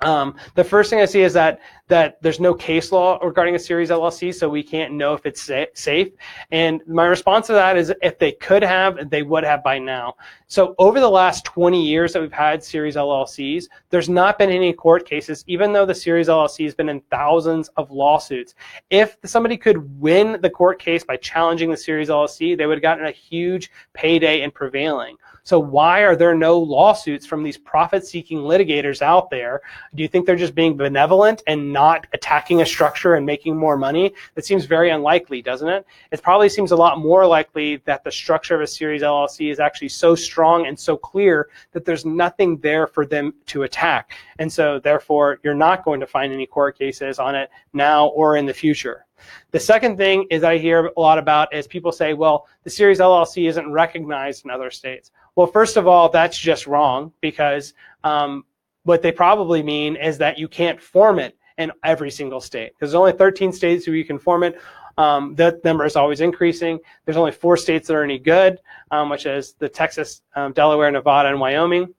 The first thing I see is that there's no case law regarding a Series LLC, so we can't know if it's safe. And my response to that is if they could have, they would have by now. So over the last 20 years that we've had Series LLCs, there's not been any court cases, even though the Series LLC has been in thousands of lawsuits. If somebody could win the court case by challenging the Series LLC, they would have gotten a huge payday in prevailing. So why are there no lawsuits from these profit-seeking litigators out there? Do you think they're just being benevolent and not attacking a structure and making more money? That seems very unlikely, doesn't it? It probably seems a lot more likely that the structure of a Series LLC is actually so strong and so clear that there's nothing there for them to attack. And so therefore, you're not going to find any court cases on it now or in the future. The second thing is I hear a lot about is people say, well, the Series LLC isn't recognized in other states. Well, first of all, that's just wrong because what they probably mean is that you can't form it in every single state. There's only 13 states where you can form it. That number is always increasing. There's only 4 states that are any good, which is the Texas, Delaware, Nevada, and Wyoming.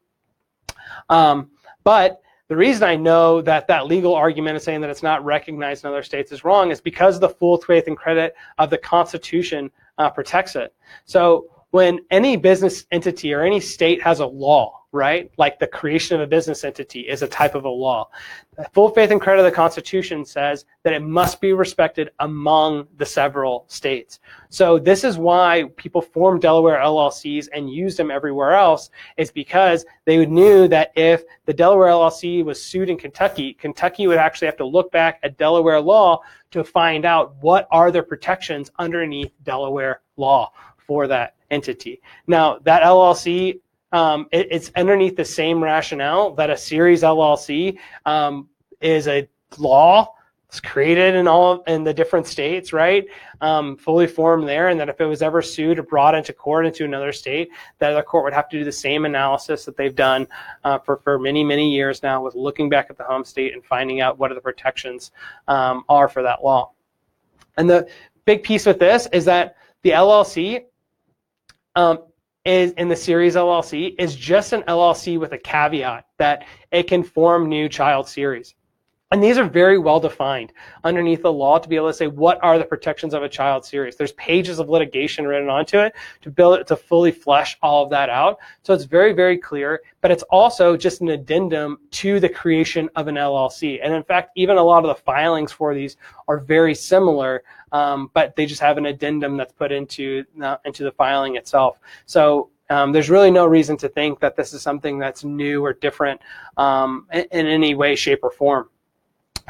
But the reason I know that that legal argument is saying that it's not recognized in other states is wrong is because the full faith and credit of the Constitution protects it. So when any business entity or any state has a law, right, like the creation of a business entity is a type of a law, the full faith and credit of the Constitution says that it must be respected among the several states. So this is why people formed Delaware LLCs and used them everywhere else, is because they knew that if the Delaware LLC was sued in Kentucky, Kentucky would actually have to look back at Delaware law to find out what are the protections underneath Delaware law for that entity. Now, that LLC, it's underneath the same rationale that a Series LLC is a law. It's created in the different states, right? Fully formed there, and that if it was ever sued or brought into court into another state, that the court would have to do the same analysis that they've done for many, many years now with looking back at the home state and finding out what are the protections are for that law. And the big piece with this is that the LLC is in the Series LLC is just an LLC with a caveat that it can form new child series. And these are very well defined underneath the law to be able to say what are the protections of a child series. There's pages of litigation written onto it to build it to fully flesh all of that out. So it's very, very clear, but it's also just an addendum to the creation of an LLC. And in fact, even a lot of the filings for these are very similar, but they just have an addendum that's put into the filing itself. So there's really no reason to think that this is something that's new or different in any way, shape, or form.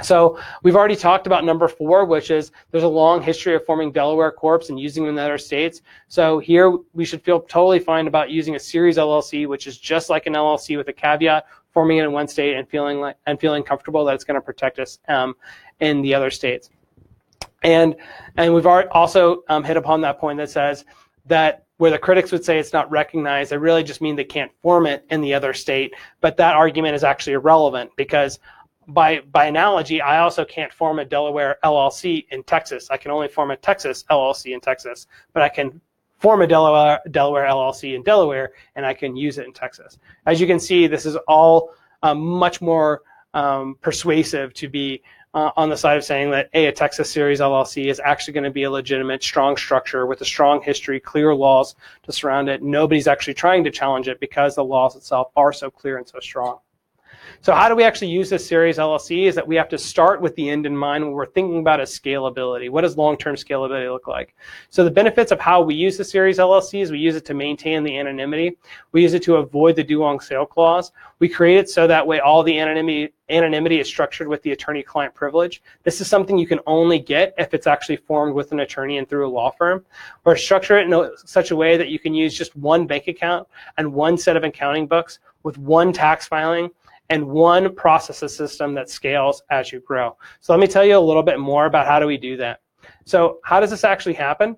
So we've already talked about number 4, which is there's a long history of forming Delaware Corps and using them in other states. So here we should feel totally fine about using a series LLC, which is just like an LLC with a caveat, forming it in one state and feeling comfortable that it's going to protect us in the other states. And we've already also hit upon that point that says that where the critics would say it's not recognized, they really just mean they can't form it in the other state. But that argument is actually irrelevant because by analogy, I also can't form a Delaware LLC in Texas. I can only form a Texas LLC in Texas, but I can form a Delaware LLC in Delaware, and I can use it in Texas. As you can see, this is all much more persuasive to be on the side of saying that a Texas series LLC is actually going to be a legitimate, strong structure with a strong history, clear laws to surround it. Nobody's actually trying to challenge it because the laws itself are so clear and so strong. So how do we actually use this series LLC is that we have to start with the end in mind when we're thinking about its scalability. What does long-term scalability look like? So the benefits of how we use the series LLC is we use it to maintain the anonymity. We use it to avoid the due on sale clause. We create it so that way all the anonymity is structured with the attorney-client privilege. This is something you can only get if it's actually formed with an attorney and through a law firm. Or structure it in such a way that you can use just one bank account and one set of accounting books with one tax filing and one processor system that scales as you grow. So let me tell you a little bit more about how do we do that. So how does this actually happen?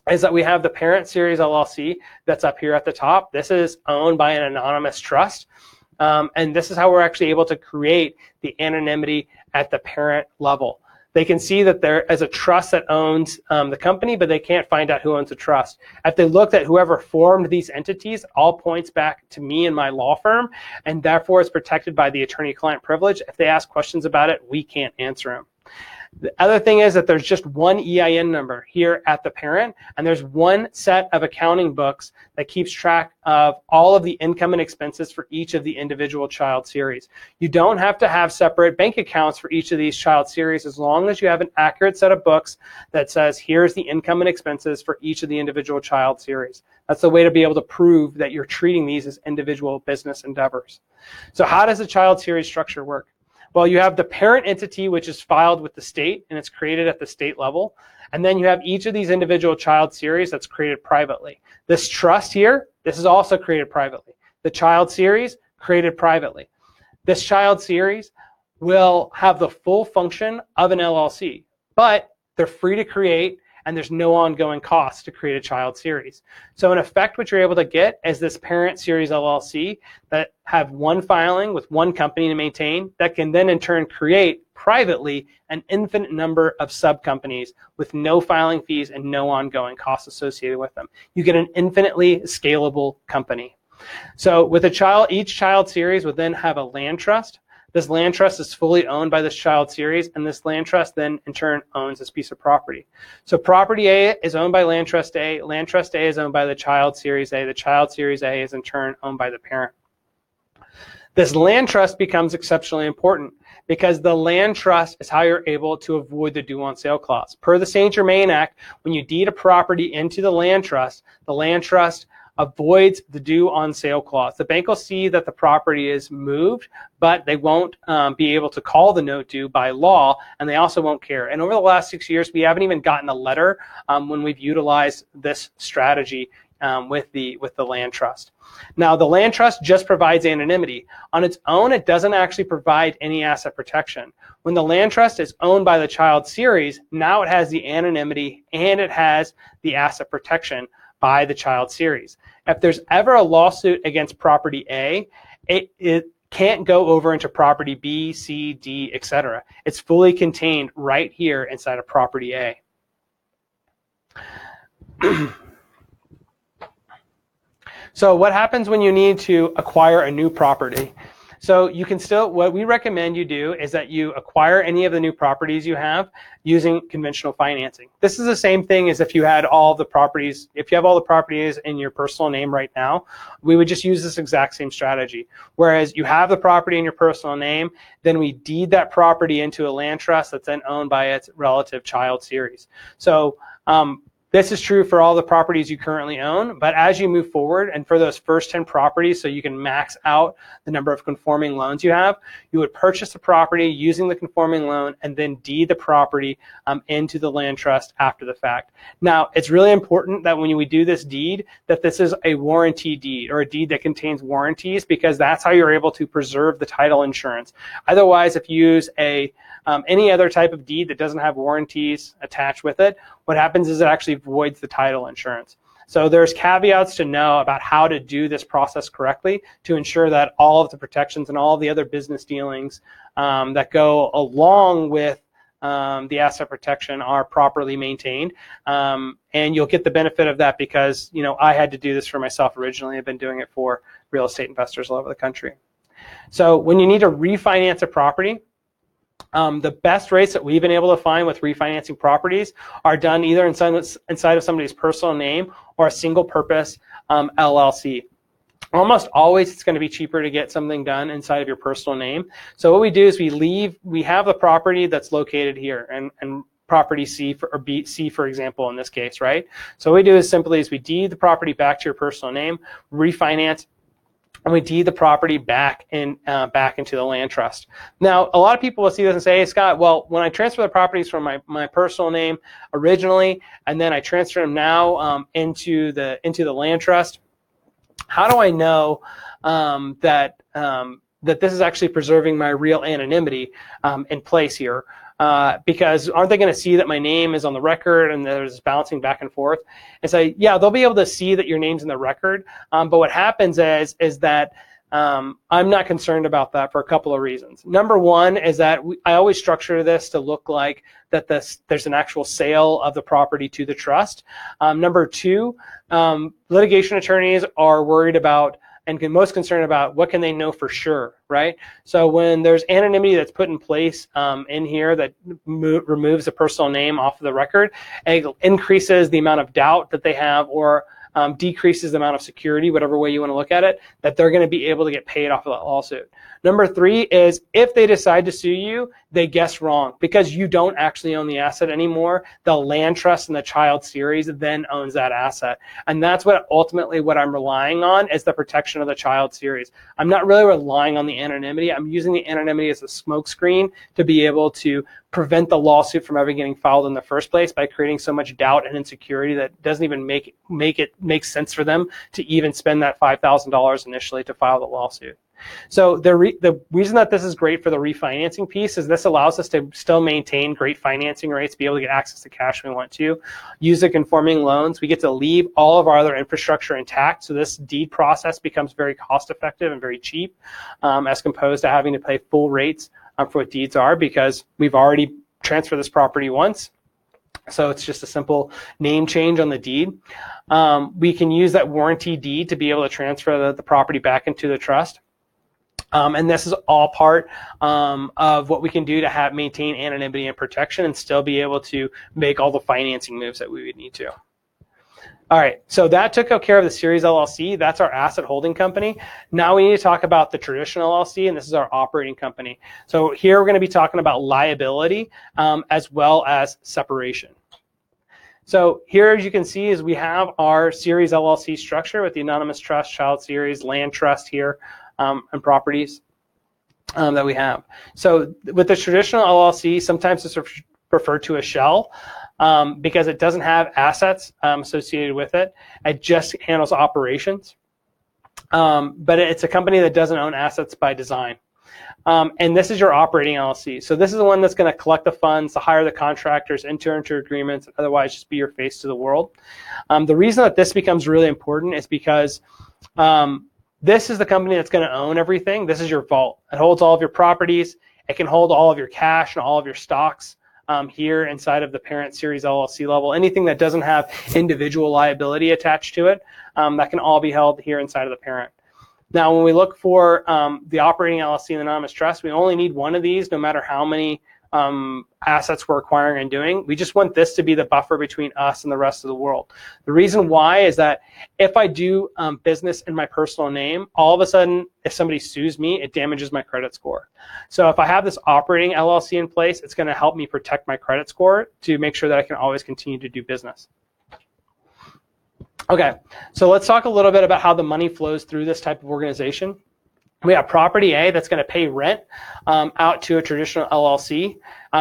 Is that we have the parent series LLC that's up here at the top. This is owned by an anonymous trust. And this is how we're actually able to create the anonymity at the parent level. They can see that there is a trust that owns the company, but they can't find out who owns the trust. If they looked at whoever formed these entities, it all points back to me and my law firm, and therefore is protected by the attorney-client privilege. If they ask questions about it, we can't answer them. The other thing is that there's just one EIN number here at the parent, and there's one set of accounting books that keeps track of all of the income and expenses for each of the individual child series. You don't have to have separate bank accounts for each of these child series as long as you have an accurate set of books that says here's the income and expenses for each of the individual child series. That's the way to be able to prove that you're treating these as individual business endeavors. So how does the child series structure work? Well, you have the parent entity, which is filed with the state, and it's created at the state level. And then you have each of these individual child series that's created privately. This trust here, this is also created privately. The child series, created privately. This child series will have the full function of an LLC, but they're free to create, and there's no ongoing cost to create a child series. So in effect, what you're able to get is this parent series LLC that have one filing with one company to maintain that can then in turn create privately an infinite number of sub-companies with no filing fees and no ongoing costs associated with them. You get an infinitely scalable company. So with each child series would then have a land trust. This land trust is fully owned by this child series, and this land trust then in turn owns this piece of property. So property A is owned by land trust A is owned by the child series A, the child series A is in turn owned by the parent. This land trust becomes exceptionally important because the land trust is how you're able to avoid the due on sale clause. Per the St. Germain Act, when you deed a property into the land trust avoids the due on sale clause. The bank will see that the property is moved, but they won't be able to call the note due by law, and they also won't care. And over the last 6 years, we haven't even gotten a letter when we've utilized this strategy with the land trust. Now, the land trust just provides anonymity. On its own, it doesn't actually provide any asset protection. When the land trust is owned by the child series, now it has the anonymity and it has the asset protection by the child series. If there's ever a lawsuit against property A, it can't go over into property B, C, D, etc. It's fully contained right here inside of property A. So what happens when you need to acquire a new property? So you can still, what we recommend you do is that you acquire any of the new properties you have using conventional financing. This is the same thing as if you had all the properties, if you have all the properties in your personal name right now, we would just use this exact same strategy. Whereas you have the property in your personal name, then we deed that property into a land trust that's then owned by its relative child series. So this is true for all the properties you currently own, but as you move forward and for those first 10 properties, so you can max out the number of conforming loans you have, you would purchase the property using the conforming loan and then deed the property into the land trust after the fact. Now, it's really important that when we do this deed, that this is a warranty deed or a deed that contains warranties, because that's how you're able to preserve the title insurance. Otherwise, if you use any other type of deed that doesn't have warranties attached with it, what happens is it actually voids the title insurance. So there's caveats to know about how to do this process correctly to ensure that all of the protections and all of the other business dealings that go along with the asset protection are properly maintained. And you'll get the benefit of that because, you know, I had to do this for myself originally. I've been doing it for real estate investors all over the country. So when you need to refinance a property, the best rates that we've been able to find with refinancing properties are done either inside of somebody's personal name or a single purpose LLC. Almost always it's going to be cheaper to get something done inside of your personal name. So what we do is we have the property that's located here and property C or B, C for example in this case, right? So what we do is simply we deed the property back to your personal name, refinance, and we deed the property back into the land trust. Now, a lot of people will see this and say, hey, Scott, well, when I transfer the properties from my personal name originally, and then I transfer them now into the land trust, how do I know that this is actually preserving my real anonymity in place here? Because aren't they going to see that my name is on the record and there's bouncing back and forth? And say, yeah, they'll be able to see that your name's in the record. But what happens is that I'm not concerned about that for a couple of reasons. Number one is that I always structure this to look like that there's an actual sale of the property to the trust. Number two, litigation attorneys are worried about and most concerned about what can they know for sure, right? So when there's anonymity that's put in place in here that removes the personal name off of the record, it increases the amount of doubt that they have or decreases the amount of security, whatever way you want to look at it, that they're going to be able to get paid off of that lawsuit. Number three is if they decide to sue you, they guess wrong because you don't actually own the asset anymore. The land trust and the child series then owns that asset. And that's what ultimately what I'm relying on is the protection of the child series. I'm not really relying on the anonymity. I'm using the anonymity as a smokescreen to be able to prevent the lawsuit from ever getting filed in the first place by creating so much doubt and insecurity that doesn't even make it make sense for them to even spend that $5,000 initially to file the lawsuit. So the reason that this is great for the refinancing piece is this allows us to still maintain great financing rates, be able to get access to cash when we want to, use the conforming loans. We get to leave all of our other infrastructure intact, so this deed process becomes very cost effective and very cheap as opposed to having to pay full rates for what deeds are because we've already transferred this property once. So it's just a simple name change on the deed. We can use that warranty deed to be able to transfer the property back into the trust. And this is all part of what we can do to maintain anonymity and protection and still be able to make all the financing moves that we would need to. All right, so that took care of the Series LLC. That's our asset holding company. Now we need to talk about the traditional LLC, and this is our operating company. So here we're going to be talking about liability as well as separation. So here, as you can see, is we have our Series LLC structure with the anonymous trust, child series, land trust here, and properties that we have. So with the traditional LLC, sometimes it's referred to as shell because it doesn't have assets associated with it. It just handles operations. But it's a company that doesn't own assets by design. And this is your operating LLC. So this is the one that's going to collect the funds, to hire the contractors, enter into agreements, otherwise just be your face to the world. The reason that this becomes really important is because this is the company that's going to own everything. This is your vault. It holds all of your properties. It can hold all of your cash and all of your stocks here inside of the parent Series LLC level. Anything that doesn't have individual liability attached to it, that can all be held here inside of the parent. Now, when we look for the operating LLC and the anonymous trust, we only need one of these no matter how many assets we're acquiring and doing. We just want this to be the buffer between us and the rest of the world. The reason why is that if I do business in my personal name, all of a sudden, if somebody sues me, it damages my credit score. So if I have this operating LLC in place, it's going to help me protect my credit score to make sure that I can always continue to do business. Okay, so let's talk a little bit about how the money flows through this type of organization. We have property A that's going to pay rent out to a traditional LLC.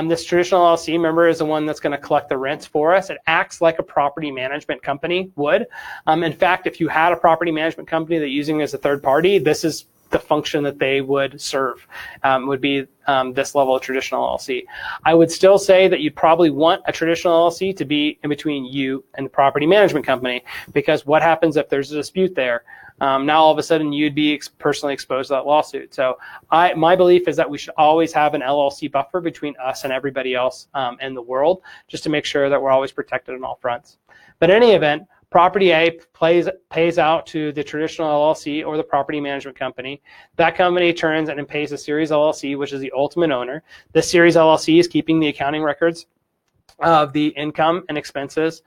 This traditional LLC, remember, is the one that's going to collect the rents for us. It acts like a property management company would. In fact, if you had a property management company that you're using as a third party, this is the function that they would serve, would be this level of traditional LLC. I would still say that you'd probably want a traditional LLC to be in between you and the property management company, because what happens if there's a dispute there? Now all of a sudden you'd be personally exposed to that lawsuit. So my belief is that we should always have an LLC buffer between us and everybody else in the world, just to make sure that we're always protected on all fronts. But in any event, property A pays out to the traditional LLC or the property management company. That company turns and pays the Series LLC, which is the ultimate owner. This Series LLC is keeping the accounting records of the income and expenses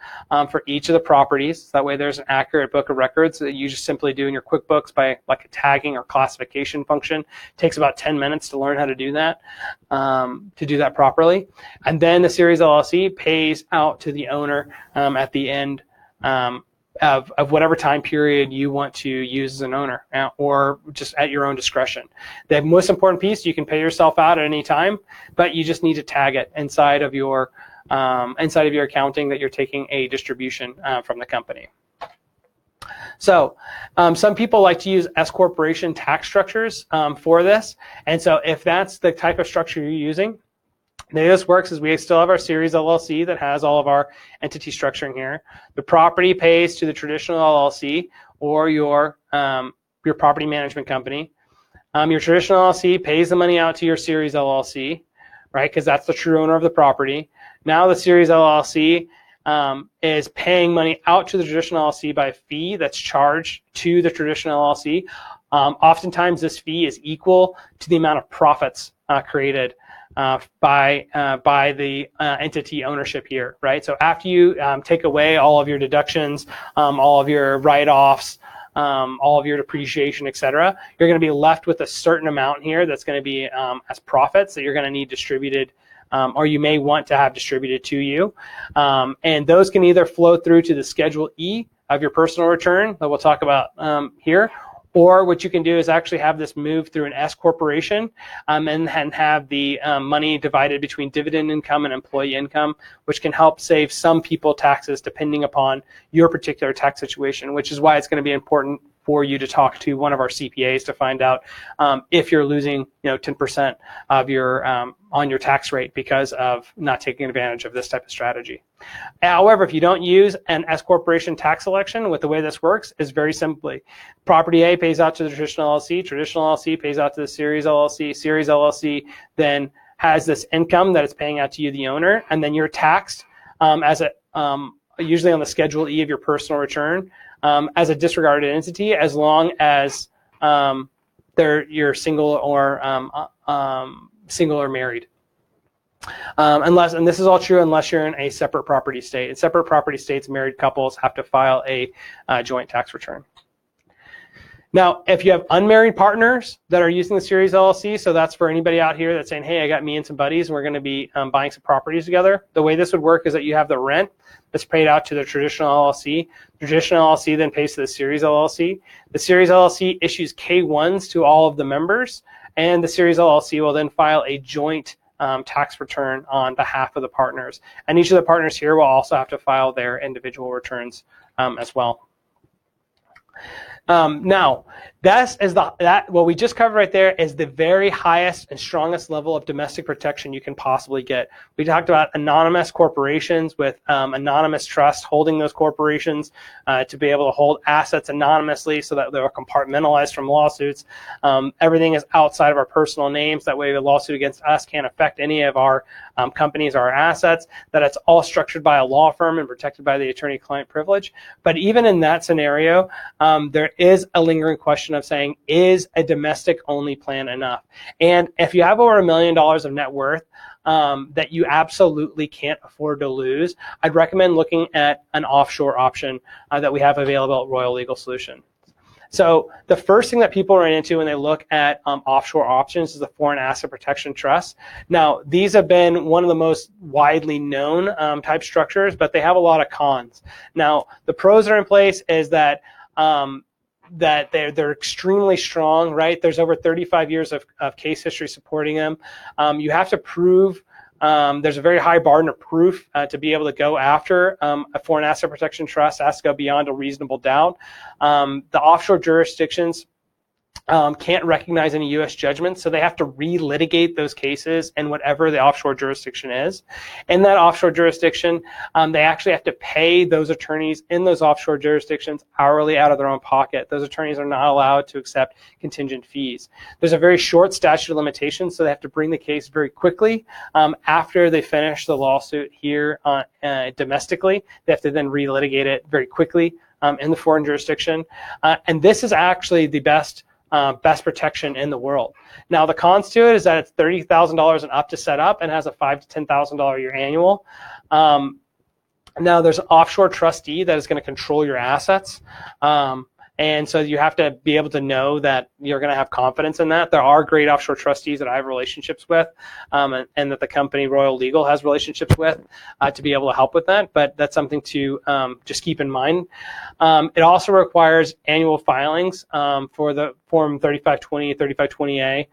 for each of the properties. That way there's an accurate book of records that you just simply do in your QuickBooks by like a tagging or classification function. It takes about 10 minutes to learn how to do that properly. And then the Series LLC pays out to the owner at the end of whatever time period you want to use as an owner, or just at your own discretion. The most important piece, you can pay yourself out at any time, but you just need to tag it inside of your accounting that you're taking a distribution from the company. So some people like to use S corporation tax structures for this, and so if that's the type of structure you're using, the way this works is we still have our Series LLC that has all of our entity structuring here. The property pays to the traditional LLC or your property management company. Your traditional LLC pays the money out to your Series LLC, right? Because that's the true owner of the property. Now the Series LLC is paying money out to the traditional LLC by a fee that's charged to the traditional LLC. Oftentimes this fee is equal to the amount of profits created by the entity ownership here, right? So after you take away all of your deductions, all of your write-offs, all of your depreciation, etc., you're going to be left with a certain amount here that's going to be as profits that you're going to need distributed, or you may want to have distributed to you. And those can either flow through to the Schedule E of your personal return that we'll talk about here, or what you can do is actually have this move through an S corporation and have the money divided between dividend income and employee income, which can help save some people taxes depending upon your particular tax situation, which is why it's going to be important for you to talk to one of our CPAs to find out if you're losing 10% of your on your tax rate because of not taking advantage of this type of strategy. However, if you don't use an S corporation tax election, with the way this works is very simply, property A pays out to the traditional LLC pays out to the Series LLC then has this income that it's paying out to you, the owner, and then you're taxed as a usually on the Schedule E of your personal return as a disregarded entity, as long as you're single or married. And this is all true unless you're in a separate property state. In separate property states, married couples have to file a joint tax return. Now, if you have unmarried partners that are using the Series LLC, so that's for anybody out here that's saying, hey, I got me and some buddies, and we're going to be buying some properties together. The way this would work is that you have the rent that's paid out to the traditional LLC. The traditional LLC then pays to the Series LLC. The Series LLC issues K-1s to all of the members, and the Series LLC will then file a joint tax return on behalf of the partners. And each of the partners here will also have to file their individual returns as well. Now, what we just covered right there is the very highest and strongest level of domestic protection you can possibly get. We talked about anonymous corporations with anonymous trust, holding those corporations to be able to hold assets anonymously so that they're compartmentalized from lawsuits. Everything is outside of our personal names. That way a lawsuit against us can't affect any of our companies or our assets, that it's all structured by a law firm and protected by the attorney-client privilege. But even in that scenario, there is a lingering question question of saying, is a domestic only plan enough? And if you have over $1 million of net worth that you absolutely can't afford to lose, I'd recommend looking at an offshore option that we have available at Royal Legal Solutions. So the first thing that people run into when they look at offshore options is the foreign asset protection trust. Now, these have been one of the most widely known type structures, but they have a lot of cons. Now, the pros that are in place is that that they're extremely strong, right? There's over 35 years of case history supporting them. You have to prove. There's a very high bar of proof to be able to go after a foreign asset protection trust. It has to go beyond a reasonable doubt. The offshore jurisdictions can't recognize any U.S. judgments, so they have to relitigate those cases in whatever the offshore jurisdiction is. In that offshore jurisdiction, they actually have to pay those attorneys in those offshore jurisdictions hourly out of their own pocket. Those attorneys are not allowed to accept contingent fees. There's a very short statute of limitations, so they have to bring the case very quickly. After they finish the lawsuit here domestically, they have to then relitigate it very quickly in the foreign jurisdiction. And this is actually the best protection in the world. Now, the cons to it is that it's $30,000 and up to set up and has a $5,000 to $10,000 a year annual. Now, there's an offshore trustee that is going to control your assets. And so you have to be able to know that you're going to have confidence in that. There are great offshore trustees that I have relationships with and that the company Royal Legal has relationships with to be able to help with that. But that's something to just keep in mind. It also requires annual filings for the Form 3520, 3520A.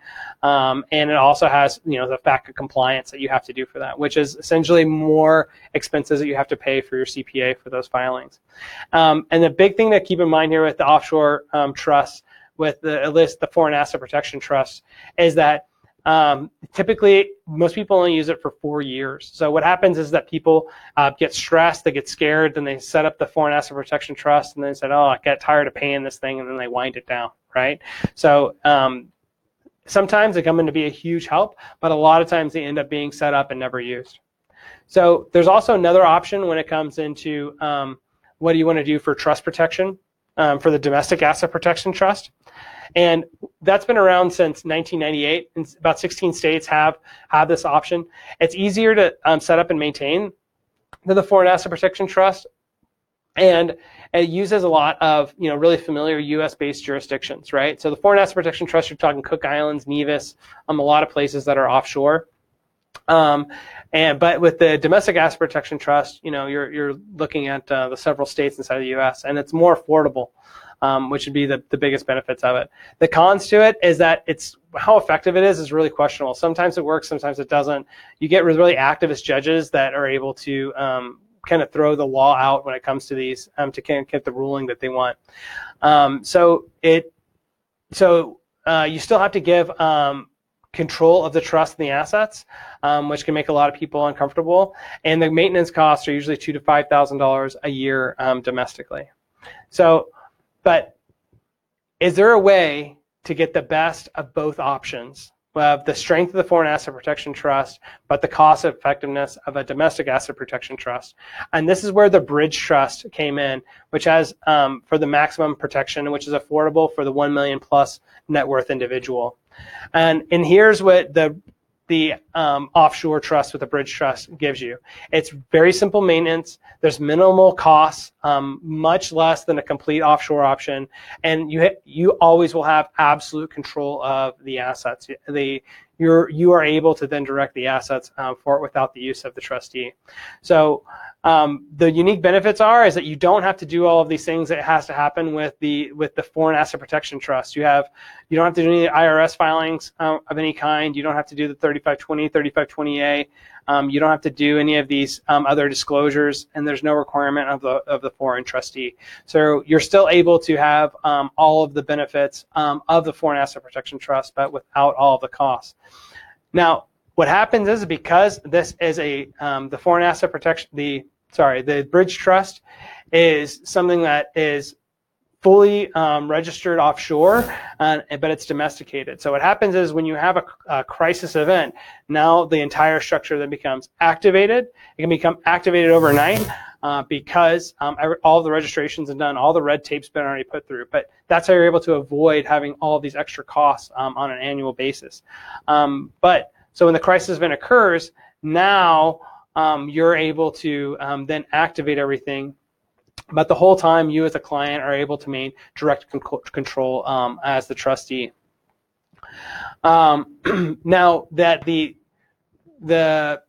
And it also has, the FATCA compliance that you have to do for that, which is essentially more expenses that you have to pay for your CPA for those filings. And the big thing to keep in mind here with the offshore trust, with the foreign asset protection trust, is that typically most people only use it for 4 years. So what happens is that people get stressed, they get scared, then they set up the foreign asset protection trust, and then said, oh, I get tired of paying this thing, and then they wind it down, right? So sometimes they come in to be a huge help, but a lot of times they end up being set up and never used. So there's also another option when it comes into what do you want to do for trust protection for the domestic asset protection trust. And that's been around since 1998, and about 16 states have this option. It's easier to set up and maintain than the foreign asset protection trust, and it uses a lot of really familiar U.S.-based jurisdictions, right? So the foreign asset protection trust, you're talking Cook Islands, Nevis, a lot of places that are offshore. But with the domestic asset protection trust, you're looking at the several states inside the U.S. and it's more affordable, which would be the biggest benefits of it. The cons to it is that how effective it is really questionable. Sometimes it works, sometimes it doesn't. You get really activist judges that are able to kind of throw the law out when it comes to these to kind of get the ruling that they want. So you still have to give control of the trust and the assets, which can make a lot of people uncomfortable. And the maintenance costs are usually $2,000 to $5,000 a year domestically. So, but is there a way to get the best of both options? The strength of the foreign asset protection trust, but the cost effectiveness of a domestic asset protection trust. And this is where the bridge trust came in, which has for the maximum protection, which is affordable for the 1 million plus net worth individual. And here's what the offshore trust with the bridge trust gives you. It's very simple maintenance. There's minimal costs, much less than a complete offshore option, and you always will have absolute control of the assets. You are able to then direct the assets for it without the use of the trustee. So the unique benefits is that you don't have to do all of these things that has to happen with the foreign asset protection trust. You don't have to do any IRS filings of any kind. You don't have to do the 3520, 3520A. You don't have to do any of these other disclosures, and there's no requirement of the foreign trustee. So you're still able to have all of the benefits of the foreign asset protection trust, but without all of the costs. Now, what happens is because this is the foreign asset protection, the bridge trust is something that is fully registered offshore, but it's domesticated. So what happens is when you have a crisis event, now the entire structure then becomes activated. It can become activated overnight, because all the registrations are done, all the red tape's been already put through. But that's how you're able to avoid having all of these extra costs on an annual basis. So when the crisis event occurs, now you're able to then activate everything. But the whole time, you as a client are able to maintain direct control as the trustee. Now that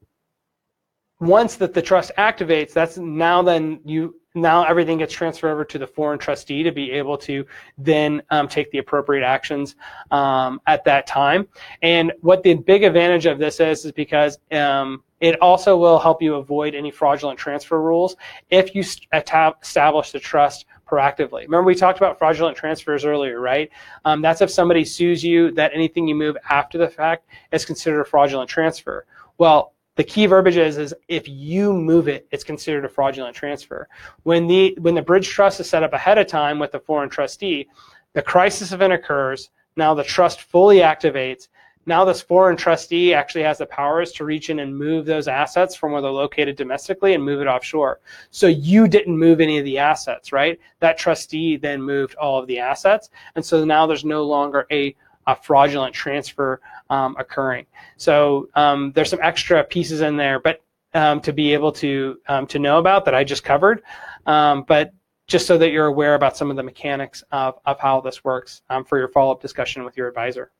once that the trust activates, that's now everything gets transferred over to the foreign trustee to be able to then take the appropriate actions at that time. And what the big advantage of this is because it also will help you avoid any fraudulent transfer rules if you establish the trust proactively. Remember, we talked about fraudulent transfers earlier, right? That's if somebody sues you that anything you move after the fact is considered a fraudulent transfer. Well, the key verbiage is if you move it, it's considered a fraudulent transfer. When the bridge trust is set up ahead of time with the foreign trustee, the crisis event occurs. Now the trust fully activates. Now this foreign trustee actually has the powers to reach in and move those assets from where they're located domestically and move it offshore. So you didn't move any of the assets, right? That trustee then moved all of the assets. And so now there's no longer a fraudulent transfer occurring. So there's some extra pieces in there, but to be able to know about that I just covered, but just so that you're aware about some of the mechanics of how this works for your follow-up discussion with your advisor.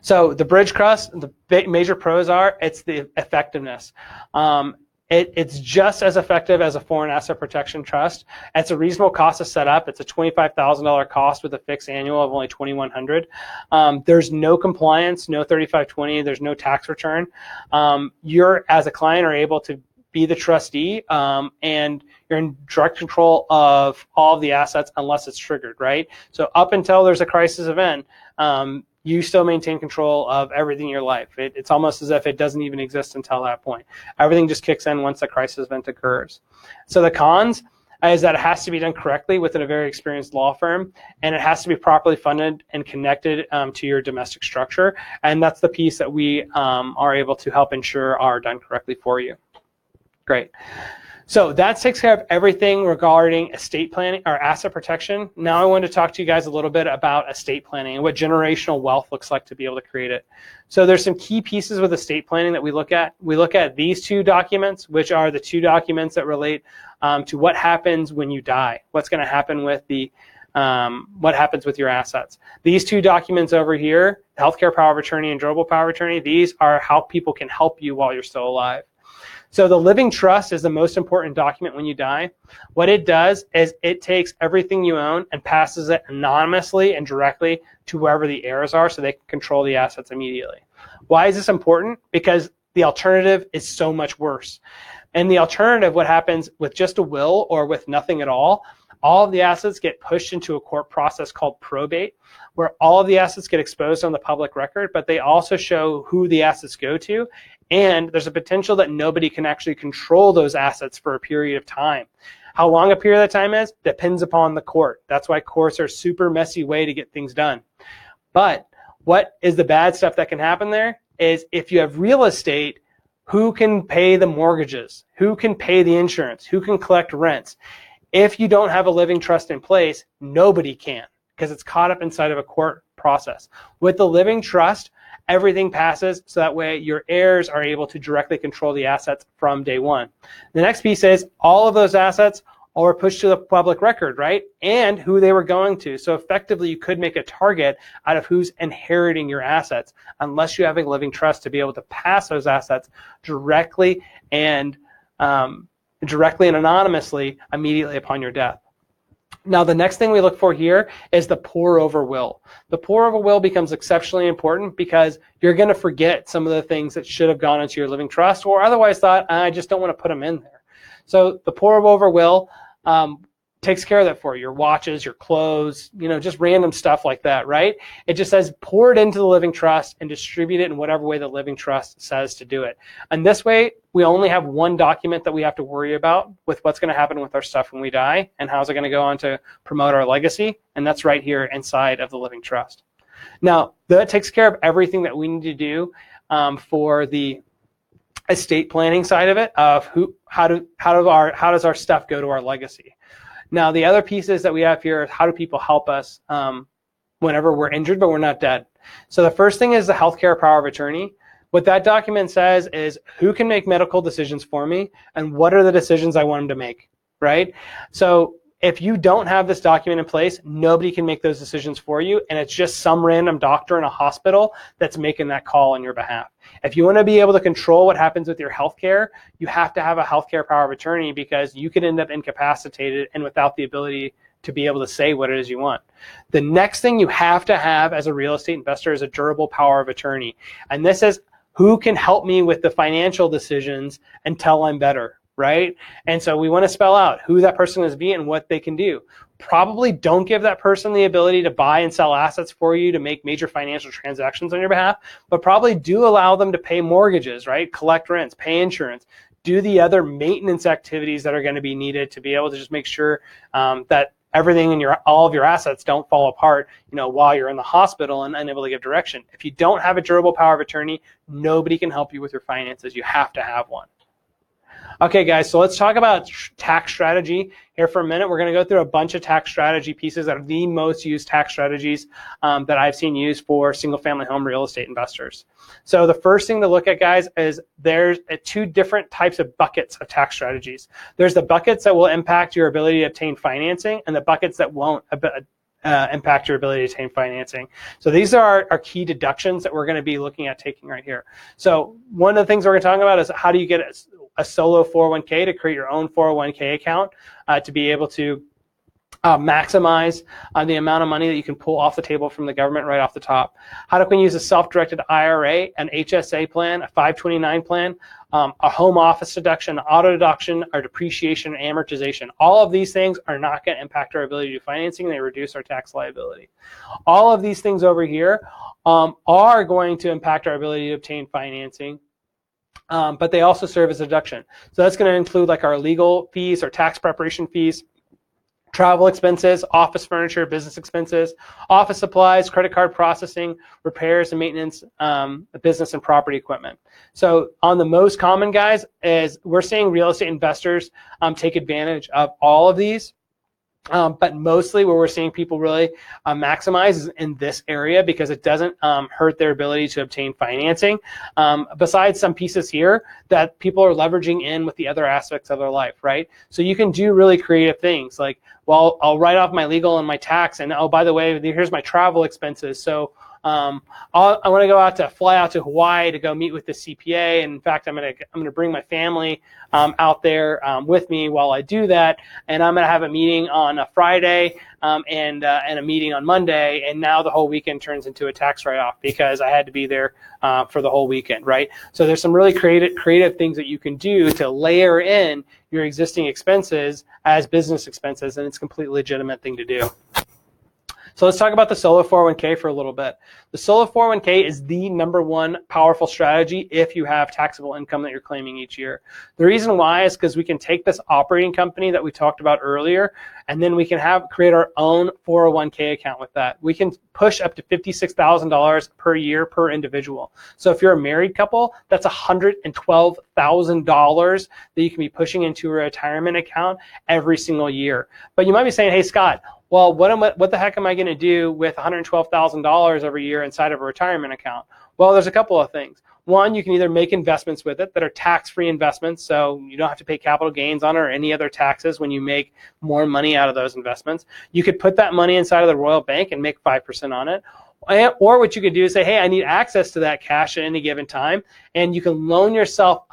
So the bridge trust, the major pros are it's the effectiveness. It's just as effective as a foreign asset protection trust. It's a reasonable cost to set up. It's a $25,000 cost with a fixed annual of only $2,100. There's no compliance, no 3520. There's no tax return. You're, as a client, are able to be the trustee, and you're in direct control of all of the assets unless it's triggered, right? So up until there's a crisis event, you still maintain control of everything in your life. It's almost as if it doesn't even exist until that point. Everything just kicks in once the crisis event occurs. So the cons is that it has to be done correctly within a very experienced law firm, and it has to be properly funded and connected to your domestic structure. And that's the piece that we are able to help ensure are done correctly for you. Great. So that takes care of everything regarding estate planning or asset protection. Now I want to talk to you guys a little bit about estate planning and what generational wealth looks like to be able to create it. So there's some key pieces with estate planning that we look at. We look at these two documents, which are the two documents that relate to what happens when you die. What's going to happen with what happens with your assets. These two documents over here, healthcare power of attorney and durable power of attorney, these are how people can help you while you're still alive. So the living trust is the most important document when you die. What it does is it takes everything you own and passes it anonymously and directly to whoever the heirs are so they can control the assets immediately. Why is this important? Because the alternative is so much worse. And the alternative, what happens with just a will or with nothing at all of the assets get pushed into a court process called probate, where all of the assets get exposed on the public record, but they also show who the assets go to. And there's a potential that nobody can actually control those assets for a period of time. How long a period of time is depends upon the court. That's why courts are a super messy way to get things done. But what is the bad stuff that can happen there is if you have real estate, who can pay the mortgages? Who can pay the insurance? Who can collect rents? If you don't have a living trust in place, nobody can because it's caught up inside of a court process. With the living trust, everything passes so that way your heirs are able to directly control the assets from day one. The next piece is all of those assets are pushed to the public record, right? And who they were going to. So effectively you could make a target out of who's inheriting your assets unless you have a living trust to be able to pass those assets directly and anonymously immediately upon your death. Now, the next thing we look for here is the pour-over will. The pour-over will becomes exceptionally important because you're going to forget some of the things that should have gone into your living trust or otherwise thought, I just don't want to put them in there. So the pour-over will takes care of that for you. Your watches, your clothes, just random stuff like that, right? It just says pour it into the living trust and distribute it in whatever way the living trust says to do it. And this way, we only have one document that we have to worry about with what's going to happen with our stuff when we die and how's it going to go on to promote our legacy. And that's right here inside of the living trust. Now, that takes care of everything that we need to do for the estate planning side of it, of how does our stuff go to our legacy. Now, the other pieces that we have here is how do people help us whenever we're injured but we're not dead. So the first thing is the healthcare power of attorney. What that document says is who can make medical decisions for me and what are the decisions I want them to make, right? So if you don't have this document in place, nobody can make those decisions for you, and it's just some random doctor in a hospital that's making that call on your behalf. If you want to be able to control what happens with your healthcare, you have to have a healthcare power of attorney, because you could end up incapacitated and without the ability to be able to say what it is you want. The next thing you have to have as a real estate investor is a durable power of attorney. And this is who can help me with the financial decisions until I'm better, right? And so we want to spell out who that person is be and what they can do. Probably don't give that person the ability to buy and sell assets for you to make major financial transactions on your behalf, but probably do allow them to pay mortgages, right? Collect rents, pay insurance, do the other maintenance activities that are going to be needed to be able to just make sure that everything in all of your assets don't fall apart, while you're in the hospital and unable to give direction. If you don't have a durable power of attorney, nobody can help you with your finances. You have to have one. Okay, guys, so let's talk about tax strategy here for a minute. We're going to go through a bunch of tax strategy pieces that are the most used tax strategies that I've seen used for single-family home real estate investors. So the first thing to look at, guys, is there's two different types of buckets of tax strategies. There's the buckets that will impact your ability to obtain financing and the buckets that won't impact your ability to obtain financing. So these are our key deductions that we're going to be looking at taking right here. So one of the things we're going to talk about is how do you get a solo 401k to create your own 401k account to be able to maximize the amount of money that you can pull off the table from the government right off the top. How do we use a self-directed IRA, an HSA plan, a 529 plan, a home office deduction, auto deduction, or depreciation and amortization. All of these things are not going to impact our ability to do financing. They reduce our tax liability. All of these things over here are going to impact our ability to obtain financing. But they also serve as a deduction. So that's going to include like our legal fees, our tax preparation fees, travel expenses, office furniture, business expenses, office supplies, credit card processing, repairs and maintenance, business and property equipment. So on the most common, guys, is we're seeing real estate investors take advantage of all of these. But mostly where we're seeing people really maximize is in this area because it doesn't hurt their ability to obtain financing. Besides some pieces here that people are leveraging in with the other aspects of their life, right? So you can do really creative things like, well, I'll write off my legal and my tax, and oh, by the way, here's my travel expenses. So I want to go out to fly out to Hawaii to go meet with the CPA. And in fact, I'm gonna bring my family out there with me while I do that. And I'm gonna have a meeting on a Friday and a meeting on Monday. And now the whole weekend turns into a tax write-off because I had to be there for the whole weekend, right? So there's some really creative things that you can do to layer in your existing expenses as business expenses, and it's a completely legitimate thing to do. So let's talk about the solo 401k for a little bit. The solo 401k is the #1 powerful strategy if you have taxable income that you're claiming each year. The reason why is because we can take this operating company that we talked about earlier, and then we can create our own 401k account with that. We can push up to $56,000 per year per individual. So if you're a married couple, that's $112,000 that you can be pushing into a retirement account every single year. But you might be saying, hey, Scott, well, what the heck am I going to do with $112,000 every year inside of a retirement account? Well, there's a couple of things. One, you can either make investments with it that are tax-free investments, so you don't have to pay capital gains on it or any other taxes when you make more money out of those investments. You could put that money inside of the Royal Bank and make 5% on it. Or what you could do is say, hey, I need access to that cash at any given time, and you can loan yourself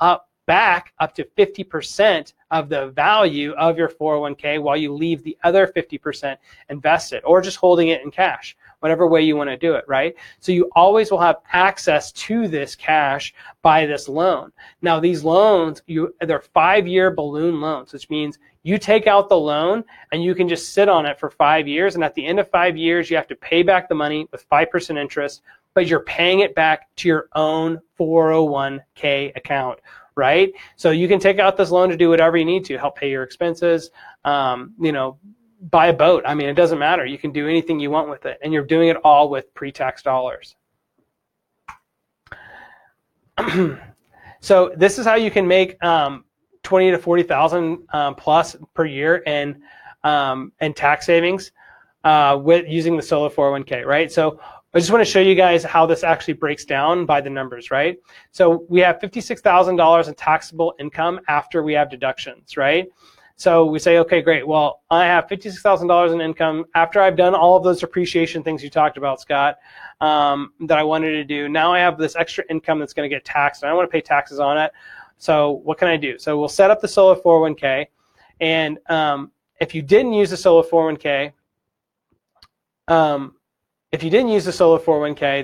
back up to 50% of the value of your 401k while you leave the other 50% invested or just holding it in cash, whatever way you want to do it, right? So you always will have access to this cash by this loan. Now these loans, they're 5-year balloon loans, which means you take out the loan and you can just sit on it for 5 years, and at the end of 5 years you have to pay back the money with 5% interest, but you're paying it back to your own 401k account. Right? So you can take out this loan to do whatever you need to, help pay your expenses, buy a boat. I mean, it doesn't matter. You can do anything you want with it, and you're doing it all with pre-tax dollars. So this is how you can make 20 to 40,000 plus per year in tax savings with using the solo 401k, right? So I just want to show you guys how this actually breaks down by the numbers, right? So we have $56,000 in taxable income after we have deductions, right? So we say, okay, great. Well, I have $56,000 in income after I've done all of those depreciation things you talked about, Scott, that I wanted to do. Now I have this extra income that's going to get taxed, and I want to pay taxes on it. So what can I do? So we'll set up the solo 401k, and if you didn't use the solo 401k,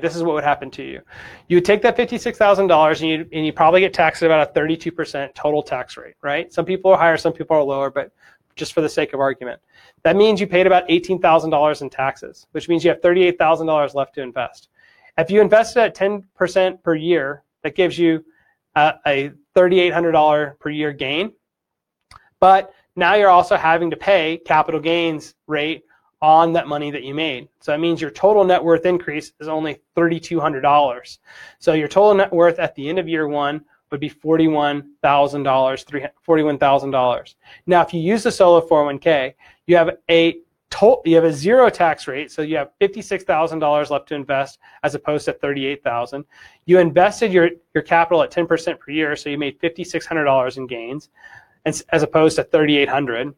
this is what would happen to you. You would take that $56,000 and you probably get taxed at about a 32% total tax rate, right? Some people are higher, some people are lower, but just for the sake of argument. That means you paid about $18,000 in taxes, which means you have $38,000 left to invest. If you invested at 10% per year, that gives you a $3,800 per year gain. But now you're also having to pay capital gains rate on that money that you made. So that means your total net worth increase is only $3,200. So your total net worth at the end of year one would be $41,000. Now, if you use the solo 401k, you have a zero tax rate, so you have $56,000 left to invest as opposed to $38,000. You invested your capital at 10% per year, so you made $5,600 in gains, as opposed to $3,800.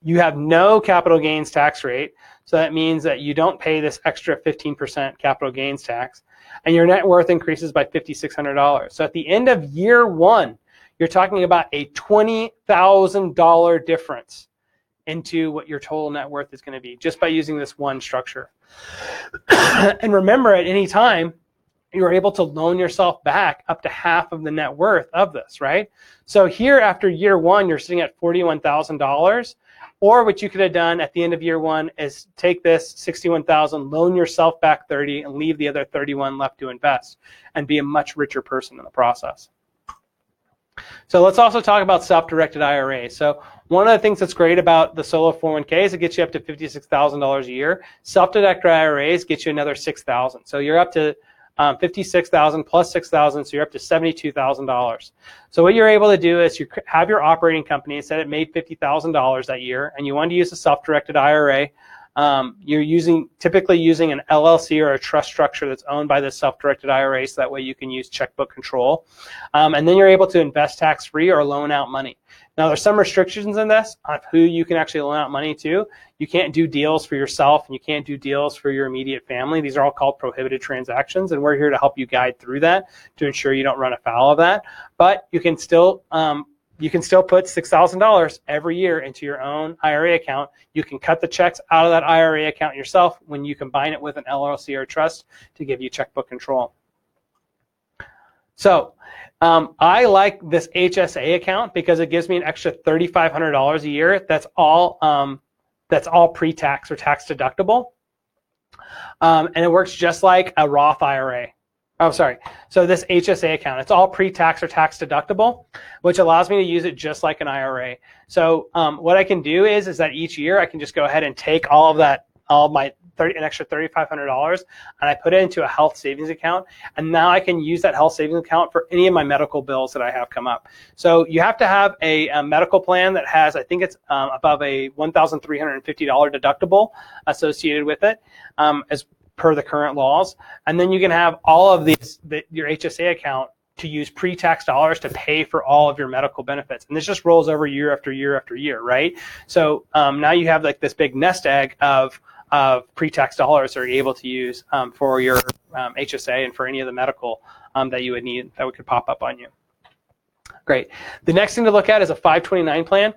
You have no capital gains tax rate, so that means that you don't pay this extra 15% capital gains tax, and your net worth increases by $5,600. So at the end of year one, you're talking about a $20,000 difference into what your total net worth is going to be just by using this one structure. And remember, at any time, you're able to loan yourself back up to half of the net worth of this, right? So here, after year one, you're sitting at $41,000. Or what you could have done at the end of year one is take this $61,000, loan yourself back 30, and leave the other 31 left to invest, and be a much richer person in the process. So let's also talk about self-directed IRAs. So one of the things that's great about the solo 401k is it gets you up to $56,000 a year. Self-directed IRAs get you another $6,000. So you're up to $56,000 plus $6,000, so you're up to $72,000. So what you're able to do is you have your operating company, said it made $50,000 that year, and you want to use a self-directed IRA. You're typically using an LLC or a trust structure that's owned by the self-directed IRA, so that way you can use checkbook control. And then you're able to invest tax-free or loan out money. Now, there's some restrictions in this on who you can actually loan out money to. You can't do deals for yourself, and you can't do deals for your immediate family. These are all called prohibited transactions, and we're here to help you guide through that to ensure you don't run afoul of that. But you can still put $6,000 every year into your own IRA account. You can cut the checks out of that IRA account yourself when you combine it with an LLC or trust to give you checkbook control. So I like this HSA account because it gives me an extra $3,500 a year. That's all pre-tax or tax deductible, and it works just like a Roth IRA. Oh, sorry. So this HSA account, it's all pre-tax or tax deductible, which allows me to use it just like an IRA. So what I can do is that each year I can just go ahead and take an extra $3,500, and I put it into a health savings account, and now I can use that health savings account for any of my medical bills that I have come up. So you have to have a medical plan that has, I think it's above a $1,350 deductible associated with it, as per the current laws, and then you can have all of your HSA account to use pre-tax dollars to pay for all of your medical benefits. And this just rolls over year after year after year, right? So now you have like this big nest egg of pre-tax dollars that you're able to use for your HSA and for any of the medical that you would need that could pop up on you. Great. The next thing to look at is a 529 plan.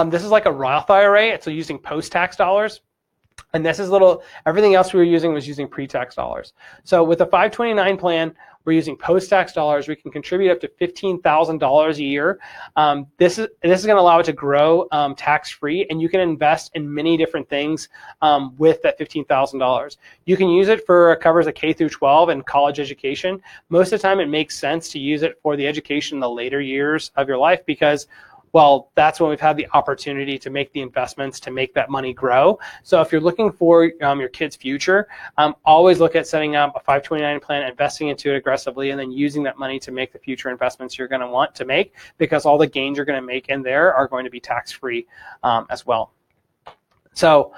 This is like a Roth IRA. It's using post-tax dollars. And this is everything else we were using was using pre-tax dollars. So with a 529 plan, we're using post-tax dollars. We can contribute up to $15,000 a year. This is going to allow it to grow tax-free, and you can invest in many different things with that $15,000. You can use it for covers a K through 12 and college education. Most of the time, it makes sense to use it for the education in the later years of your life because well, that's when we've had the opportunity to make the investments to make that money grow. So if you're looking for your kid's future, always look at setting up a 529 plan, investing into it aggressively, and then using that money to make the future investments you're going to want to make, because all the gains you're going to make in there are going to be tax-free as well. So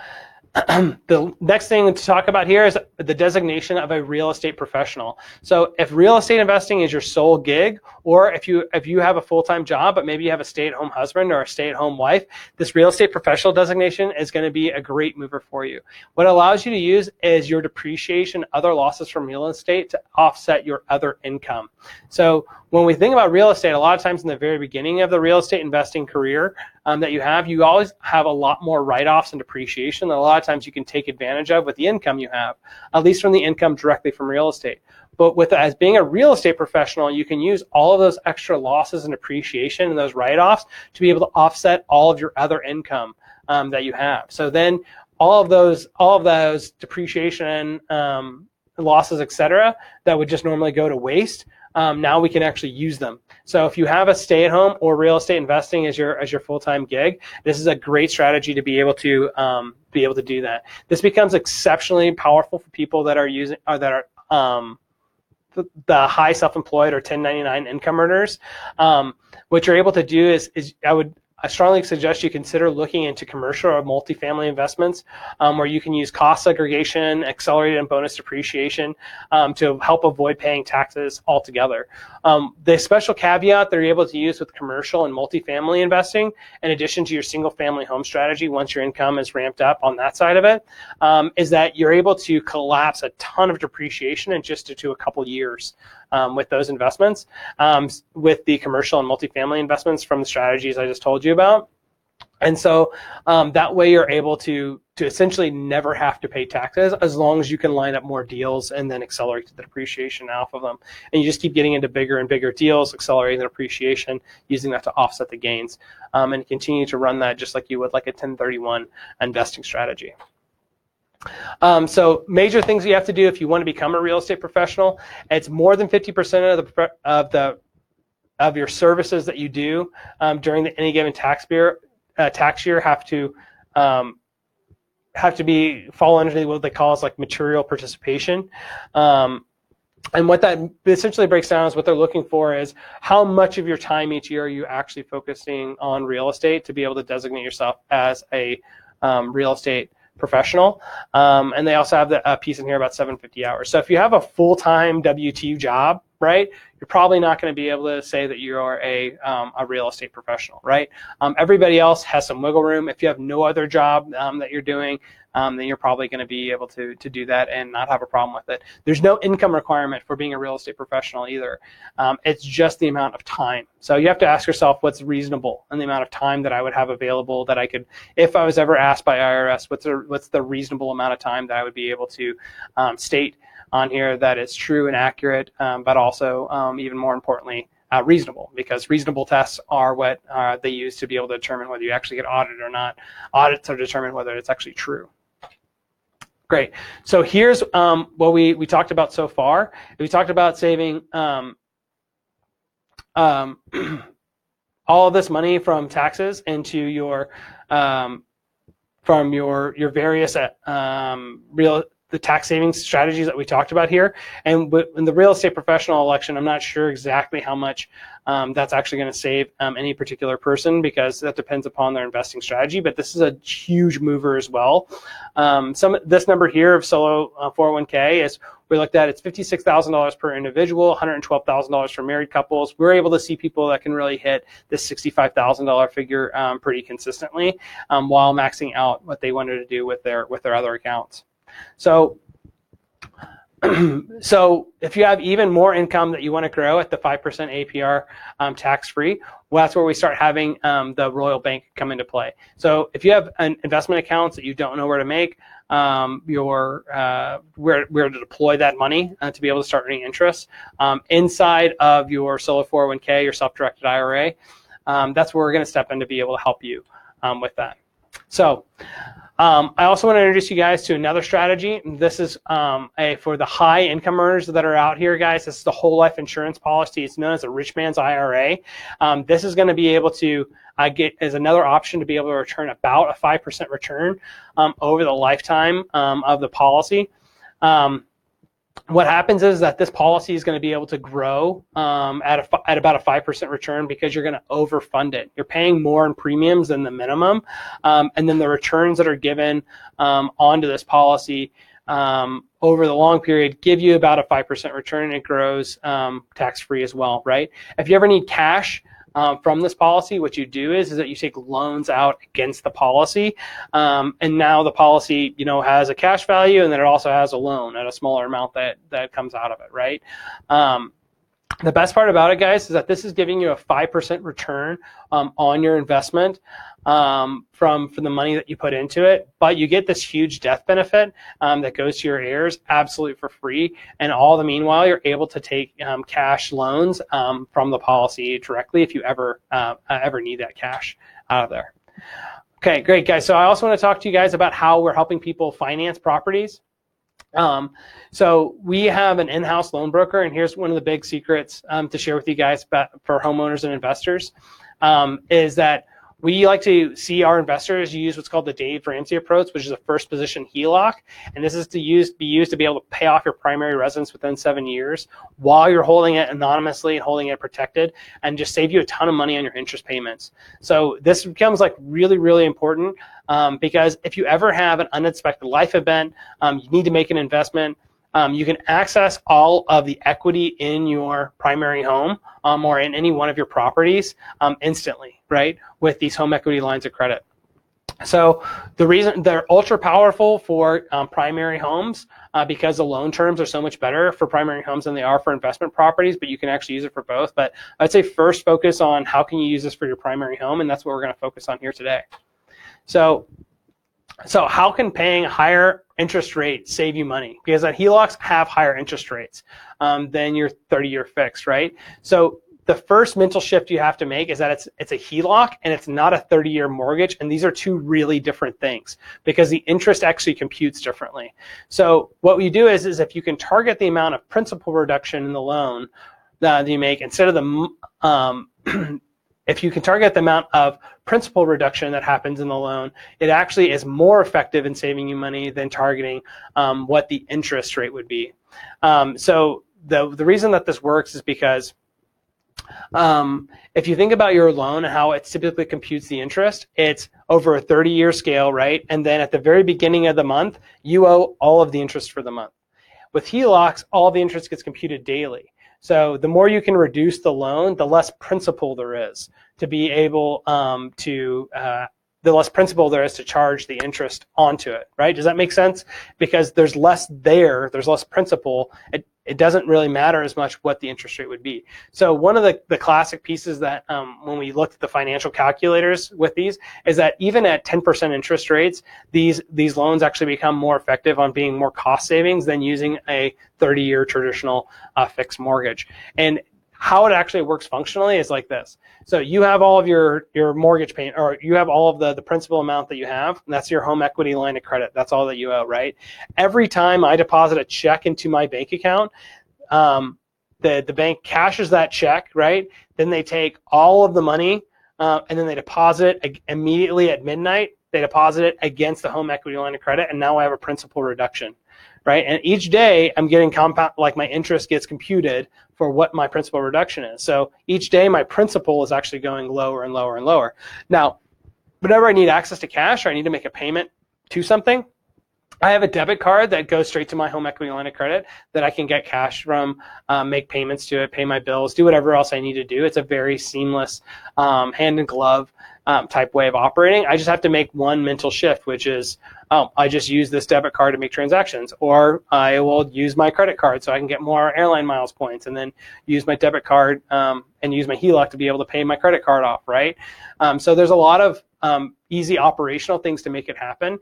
the next thing to talk about here is the designation of a real estate professional. So if real estate investing is your sole gig, or if you have a full-time job, but maybe you have a stay-at-home husband or a stay-at-home wife, this real estate professional designation is going to be a great mover for you. What it allows you to use is your depreciation, other losses from real estate to offset your other income. So when we think about real estate, a lot of times in the very beginning of the real estate investing career that you always have a lot more write-offs and depreciation that a lot of times you can take advantage of with the income you have, at least from the income directly from real estate. But as being a real estate professional, you can use all of those extra losses and depreciation and those write-offs to be able to offset all of your other income that you have. So then all of those depreciation losses, etc., that would just normally go to waste, now we can actually use them. So if you have a stay-at-home or real estate investing as your full-time gig, this is a great strategy to be able to do that. This becomes exceptionally powerful for people that are the high self-employed or 1099 income earners. What you're able to do is I strongly suggest you consider looking into commercial or multifamily investments where you can use cost segregation, accelerated and bonus depreciation to help avoid paying taxes altogether. The special caveat that you're able to use with commercial and multifamily investing, in addition to your single family home strategy, once your income is ramped up on that side of it, is that you're able to collapse a ton of depreciation in just to a couple years. With those investments, with the commercial and multifamily investments from the strategies I just told you about. And so that way you're able to essentially never have to pay taxes as long as you can line up more deals and then accelerate the depreciation off of them. And you just keep getting into bigger and bigger deals, accelerating the depreciation, using that to offset the gains, and continue to run that just like you would like a 1031 investing strategy. So major things you have to do if you want to become a real estate professional, it's more than 50% of your services that you do during any given tax year have to fall under what they call as like material participation. And what that essentially breaks down is what they're looking for is how much of your time each year are you actually focusing on real estate to be able to designate yourself as a real estate professional. And they also have a piece in here about 750 hours. So if you have a full-time W-2 job, right, you're probably not going to be able to say that you are a real estate professional, right? Everybody else has some wiggle room. If you have no other job that you're doing, then you're probably going to be able to do that and not have a problem with it. There's no income requirement for being a real estate professional either. It's just the amount of time. So you have to ask yourself what's reasonable and the amount of time that I would have available that I could, if I was ever asked by IRS, what's the reasonable amount of time that I would be able to state on here that it's true and accurate, but also even more importantly, reasonable, because reasonable tests are what they use to be able to determine whether you actually get audited or not. Audits are determine whether it's actually true. Great. So here's what we talked about so far. We talked about saving all of this money from taxes into your from your various the tax savings strategies that we talked about here. And in the real estate professional election, I'm not sure exactly how much that's actually going to save any particular person, because that depends upon their investing strategy. But this is a huge mover as well. This number here of solo 401k is, we looked at, it's $56,000 per individual, $112,000 for married couples. We're able to see people that can really hit this $65,000 figure pretty consistently while maxing out what they wanted to do with their other accounts. So if you have even more income that you want to grow at the 5% APR tax-free, well, that's where we start having the Royal Bank come into play. So if you have an investment accounts that you don't know where to make, where to deploy that money to be able to start earning interest inside of your solo 401k, your self-directed IRA, that's where we're going to step in to be able to help you with that. So I also want to introduce you guys to another strategy. This is for the high income earners that are out here, guys. This is the whole life insurance policy. It's known as a rich man's IRA. This is going to be able to get as another option to be able to return about a 5% return over the lifetime of the policy. What happens is that this policy is going to be able to grow at about a 5% return because you're going to overfund it. You're paying more in premiums than the minimum, and then the returns that are given onto this policy over the long period give you about a 5% return, and it grows tax-free as well, right? If you ever need cash from this policy, what you do is that you take loans out against the policy, and now the policy, has a cash value, and then it also has a loan at a smaller amount that comes out of it, right? The best part about it, guys, is that this is giving you a 5% return on your investment from the money that you put into it, but you get this huge death benefit that goes to your heirs absolutely for free, and all the meanwhile you're able to take cash loans from the policy directly if you ever need that cash out of there. Okay, great, guys. So I also want to talk to you guys about how we're helping people finance properties. So we have an in-house loan broker, and here's one of the big secrets to share with you guys for homeowners and investors, is that we like to see our investors use what's called the Dave Ramsey approach, which is a first position HELOC, and this is be used to be able to pay off your primary residence within 7 years while you're holding it anonymously and holding it protected, and just save you a ton of money on your interest payments. So this becomes like really, really important because if you ever have an unexpected life event, you need to make an investment, you can access all of the equity in your primary home or in any one of your properties instantly, right, with these home equity lines of credit. So the reason they're ultra powerful for primary homes because the loan terms are so much better for primary homes than they are for investment properties, but you can actually use it for both. But I'd say first focus on how can you use this for your primary home, and that's what we're going to focus on here today. So how can paying a higher interest rate save you money? Because that HELOCs have higher interest rates than your 30-year fixed, right? So the first mental shift you have to make is that it's a HELOC and it's not a 30-year mortgage, and these are two really different things because the interest actually computes differently. So what we do is if you can target the amount of principal reduction in the loan that you make instead of the if you can target the amount of principal reduction that happens in the loan, it actually is more effective in saving you money than targeting what the interest rate would be. So the reason that this works is because if you think about your loan and how it typically computes the interest, it's over a 30-year scale, right? And then at the very beginning of the month, you owe all of the interest for the month. With HELOCs, all the interest gets computed daily. So the more you can reduce the loan, the less principal there is to be able the less principal there is to charge the interest onto it, right? Does that make sense? Because there's less principal. It doesn't really matter as much what the interest rate would be. So one of the classic pieces that when we looked at the financial calculators with these is that even at 10% interest rates, these loans actually become more effective on being more cost savings than using a 30-year traditional fixed mortgage. And how it actually works functionally is like this. So you have all of your mortgage payment, or you have all of the principal amount that you have, and that's your home equity line of credit. That's all that you owe, right? Every time I deposit a check into my bank account, the bank cashes that check, right? Then they take all of the money and then they deposit it immediately at midnight. They deposit it against the home equity line of credit, and now I have a principal reduction, right? And each day I'm getting compound, like my interest gets computed for what my principal reduction is. So each day my principal is actually going lower and lower and lower. Now, whenever I need access to cash or I need to make a payment to something, I have a debit card that goes straight to my home equity line of credit that I can get cash from, make payments to it, pay my bills, do whatever else I need to do. It's a very seamless hand in glove type way of operating. I just have to make one mental shift, which is, I just use this debit card to make transactions, or I will use my credit card so I can get more airline miles points, and then use my debit card and use my HELOC to be able to pay my credit card off, right? So there's a lot of easy operational things to make it happen.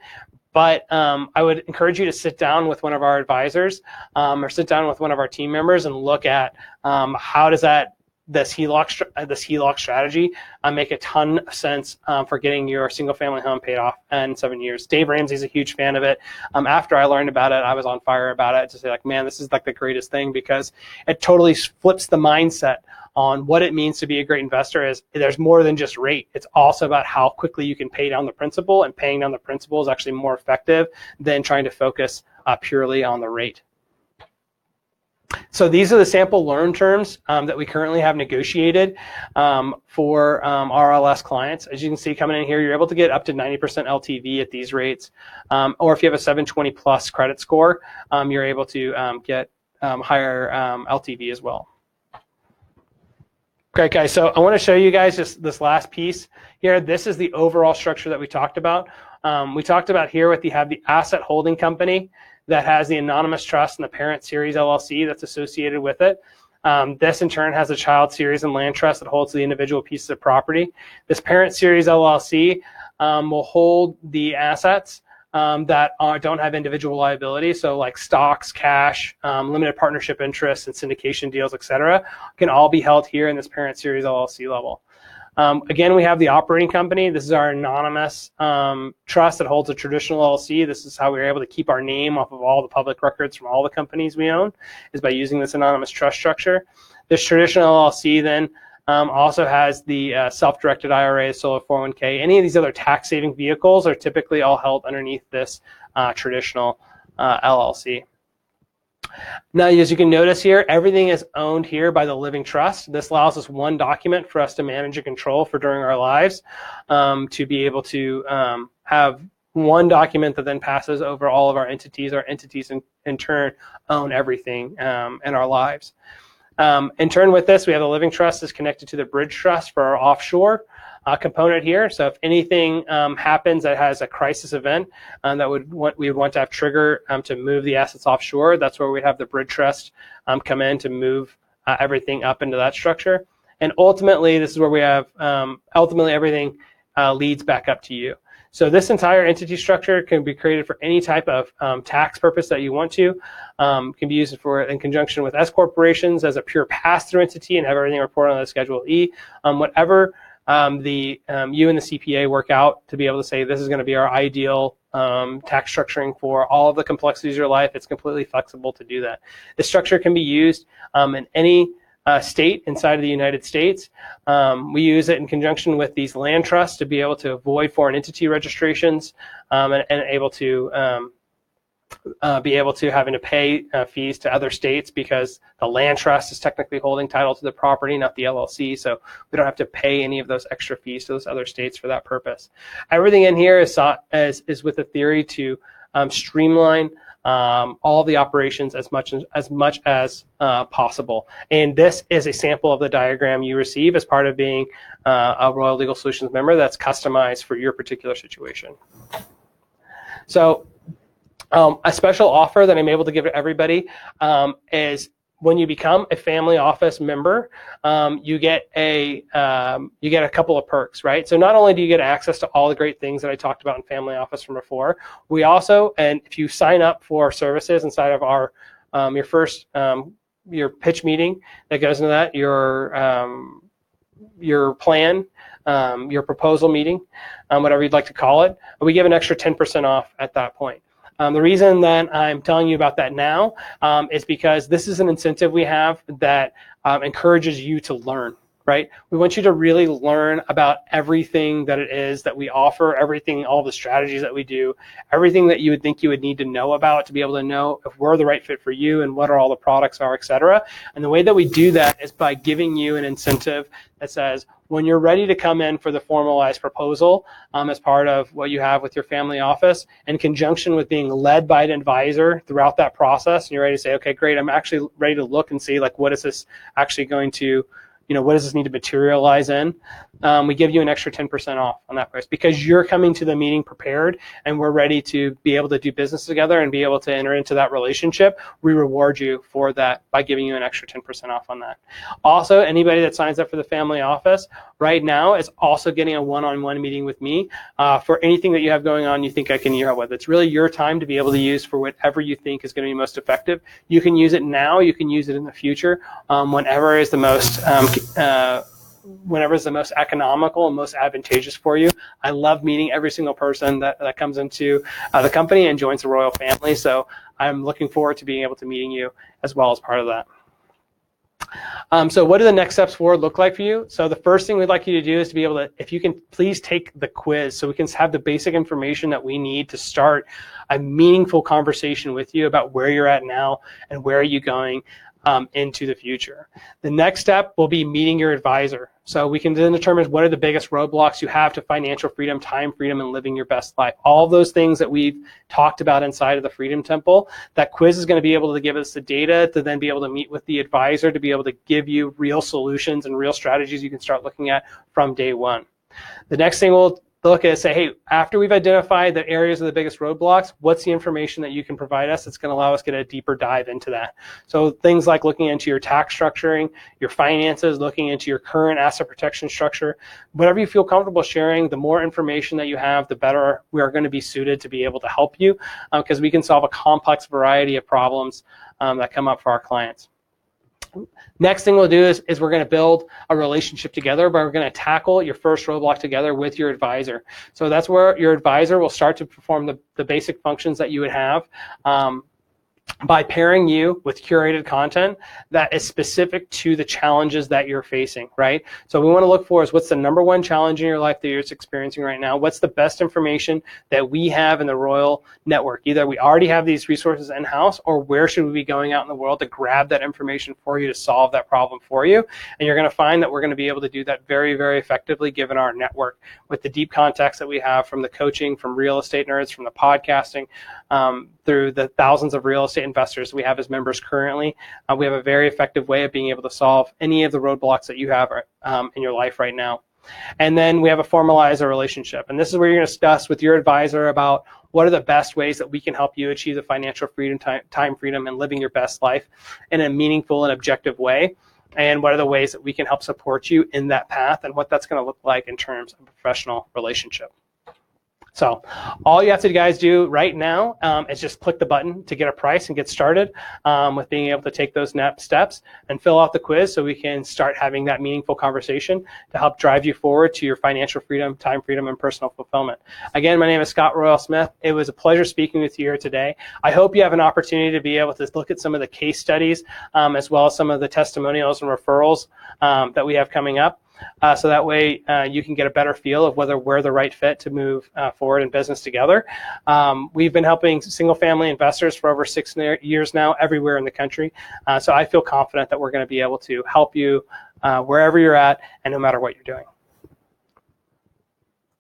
But I would encourage you to sit down with one of our advisors or sit down with one of our team members and look at how does that this HELOC strategy make a ton of sense for getting your single family home paid off in 7 years. Dave Ramsey's a huge fan of it. After I learned about it, I was on fire about it to say, like, man, this is like the greatest thing, because it totally flips the mindset on what it means to be a great investor. Is there's more than just rate. It's also about how quickly you can pay down the principal, and paying down the principal is actually more effective than trying to focus purely on the rate. So these are the sample loan terms that we currently have negotiated for RLS clients. As you can see coming in here, you're able to get up to 90% LTV at these rates. Or if you have a 720 plus credit score, you're able to get higher LTV as well. Okay, guys, so I want to show you guys just this last piece here. This is the overall structure that we talked about. We talked about here with have the asset holding company that has the anonymous trust and the parent series LLC that's associated with it. This in turn has a child series and land trust that holds the individual pieces of property. This parent series LLC will hold the assets that don't have individual liability, so like stocks, cash, limited partnership interests, and syndication deals, etc., can all be held here in this parent series LLC level. Again, we have the operating company. This is our anonymous trust that holds a traditional LLC. This is how we were able to keep our name off of all the public records from all the companies we own, is by using this anonymous trust structure. This traditional LLC then also has the self-directed IRA, solo 401k. Any of these other tax-saving vehicles are typically all held underneath this traditional LLC. Now, as you can notice here, everything is owned here by the living trust. This allows us one document for us to manage and control for during our lives, to be able to have one document that then passes over all of our entities. Our entities in turn own everything in our lives. In turn with this, we have the living trust is connected to the bridge trust for our offshore component here. So if anything happens that has a crisis event that we would want to have trigger to move the assets offshore, that's where we have the bridge trust come in to move everything up into that structure. And ultimately, this is where we have ultimately everything leads back up to you. So this entire entity structure can be created for any type of tax purpose that you want to. Can be used for in conjunction with S corporations as a pure pass-through entity and have everything reported on the Schedule E. Whatever you and the CPA work out to be able to say this is going to be our ideal tax structuring for all of the complexities of your life. It's completely flexible to do that. This structure can be used in any state inside of the United States. We use it in conjunction with these land trusts to be able to avoid foreign entity registrations and able to be able to having to pay fees to other states, because the land trust is technically holding title to the property, not the LLC, so we don't have to pay any of those extra fees to those other states for that purpose. Everything in here is with the theory to streamline all the operations as much as possible. And this is a sample of the diagram you receive as part of being a Royal Legal Solutions member that's customized for your particular situation. So a special offer that I'm able to give to everybody is when you become a family office member, you get a couple of perks, right? So not only do you get access to all the great things that I talked about in family office from before, we also, and if you sign up for services inside of our your first your pitch meeting that goes into that, your plan, your proposal meeting, whatever you'd like to call it, we give an extra 10% off at that point. The reason that I'm telling you about that now is because this is an incentive we have that encourages you to learn, right? We want you to really learn about everything that it is that we offer, everything, all the strategies that we do, everything that you would think you would need to know about to be able to know if we're the right fit for you and what are all the products are, et cetera. And the way that we do that is by giving you an incentive that says, when you're ready to come in for the formalized proposal as part of what you have with your family office, in conjunction with being led by an advisor throughout that process, and you're ready to say, okay, great, I'm actually ready to look and see, like, what is this actually going to, what does this need to materialize in? We give you an extra 10% off on that price because you're coming to the meeting prepared and we're ready to be able to do business together and be able to enter into that relationship. We reward you for that by giving you an extra 10% off on that. Also, anybody that signs up for the family office right now is also getting a one-on-one meeting with me for anything that you have going on you think I can help with. It's really your time to be able to use for whatever you think is going to be most effective. You can use it now. You can use it in the future. Whenever is the most whenever it's the most economical and most advantageous for you. I love meeting every single person that comes into the company and joins the Royal family. So I'm looking forward to being able to meeting you as well as part of that. So what do the next steps forward look like for you? So the first thing we'd like you to do is to be able to, if you can please take the quiz so we can have the basic information that we need to start a meaningful conversation with you about where you're at now and where are you going into the future. The next step will be meeting your advisor. So we can then determine what are the biggest roadblocks you have to financial freedom, time freedom, and living your best life. All of those things that we've talked about inside of the Freedom Temple, that quiz is going to be able to give us the data to then be able to meet with the advisor to be able to give you real solutions and real strategies you can start looking at from day one. The next thing we'll look at is say, hey, after we've identified the areas of the biggest roadblocks, what's the information that you can provide us that's going to allow us to get a deeper dive into that? So things like looking into your tax structuring, your finances, looking into your current asset protection structure, whatever you feel comfortable sharing, the more information that you have, the better we are going to be suited to be able to help you because we can solve a complex variety of problems that come up for our clients. Next thing we'll do is we're going to build a relationship together, but we're going to tackle your first roadblock together with your advisor. So that's where your advisor will start to perform the basic functions that you would have by pairing you with curated content that is specific to the challenges that you're facing, right? So we want to look for is what's the number one challenge in your life that you're experiencing right now? What's the best information that we have in the Royal Network? Either we already have these resources in-house, or where should we be going out in the world to grab that information for you to solve that problem for you? And you're going to find that we're going to be able to do that very, very effectively given our network with the deep context that we have from the coaching, from real estate nerds, from the podcasting, through the thousands of real estate investors we have as members currently. We have a very effective way of being able to solve any of the roadblocks that you have in your life right now. And then we have a formalize a relationship. And this is where you're going to discuss with your advisor about what are the best ways that we can help you achieve the financial freedom, time freedom, and living your best life in a meaningful and objective way. And what are the ways that we can help support you in that path and what that's going to look like in terms of a professional relationship. So all you have to guys do right now is just click the button to get a price and get started with being able to take those next steps and fill out the quiz so we can start having that meaningful conversation to help drive you forward to your financial freedom, time freedom, and personal fulfillment. Again, my name is Scott Royal Smith. It was a pleasure speaking with you here today. I hope you have an opportunity to be able to look at some of the case studies as well as some of the testimonials and referrals that we have coming up. So that way you can get a better feel of whether we're the right fit to move forward in business together. We've been helping single family investors for over 6 years now everywhere in the country. So I feel confident that we're going to be able to help you wherever you're at and no matter what you're doing.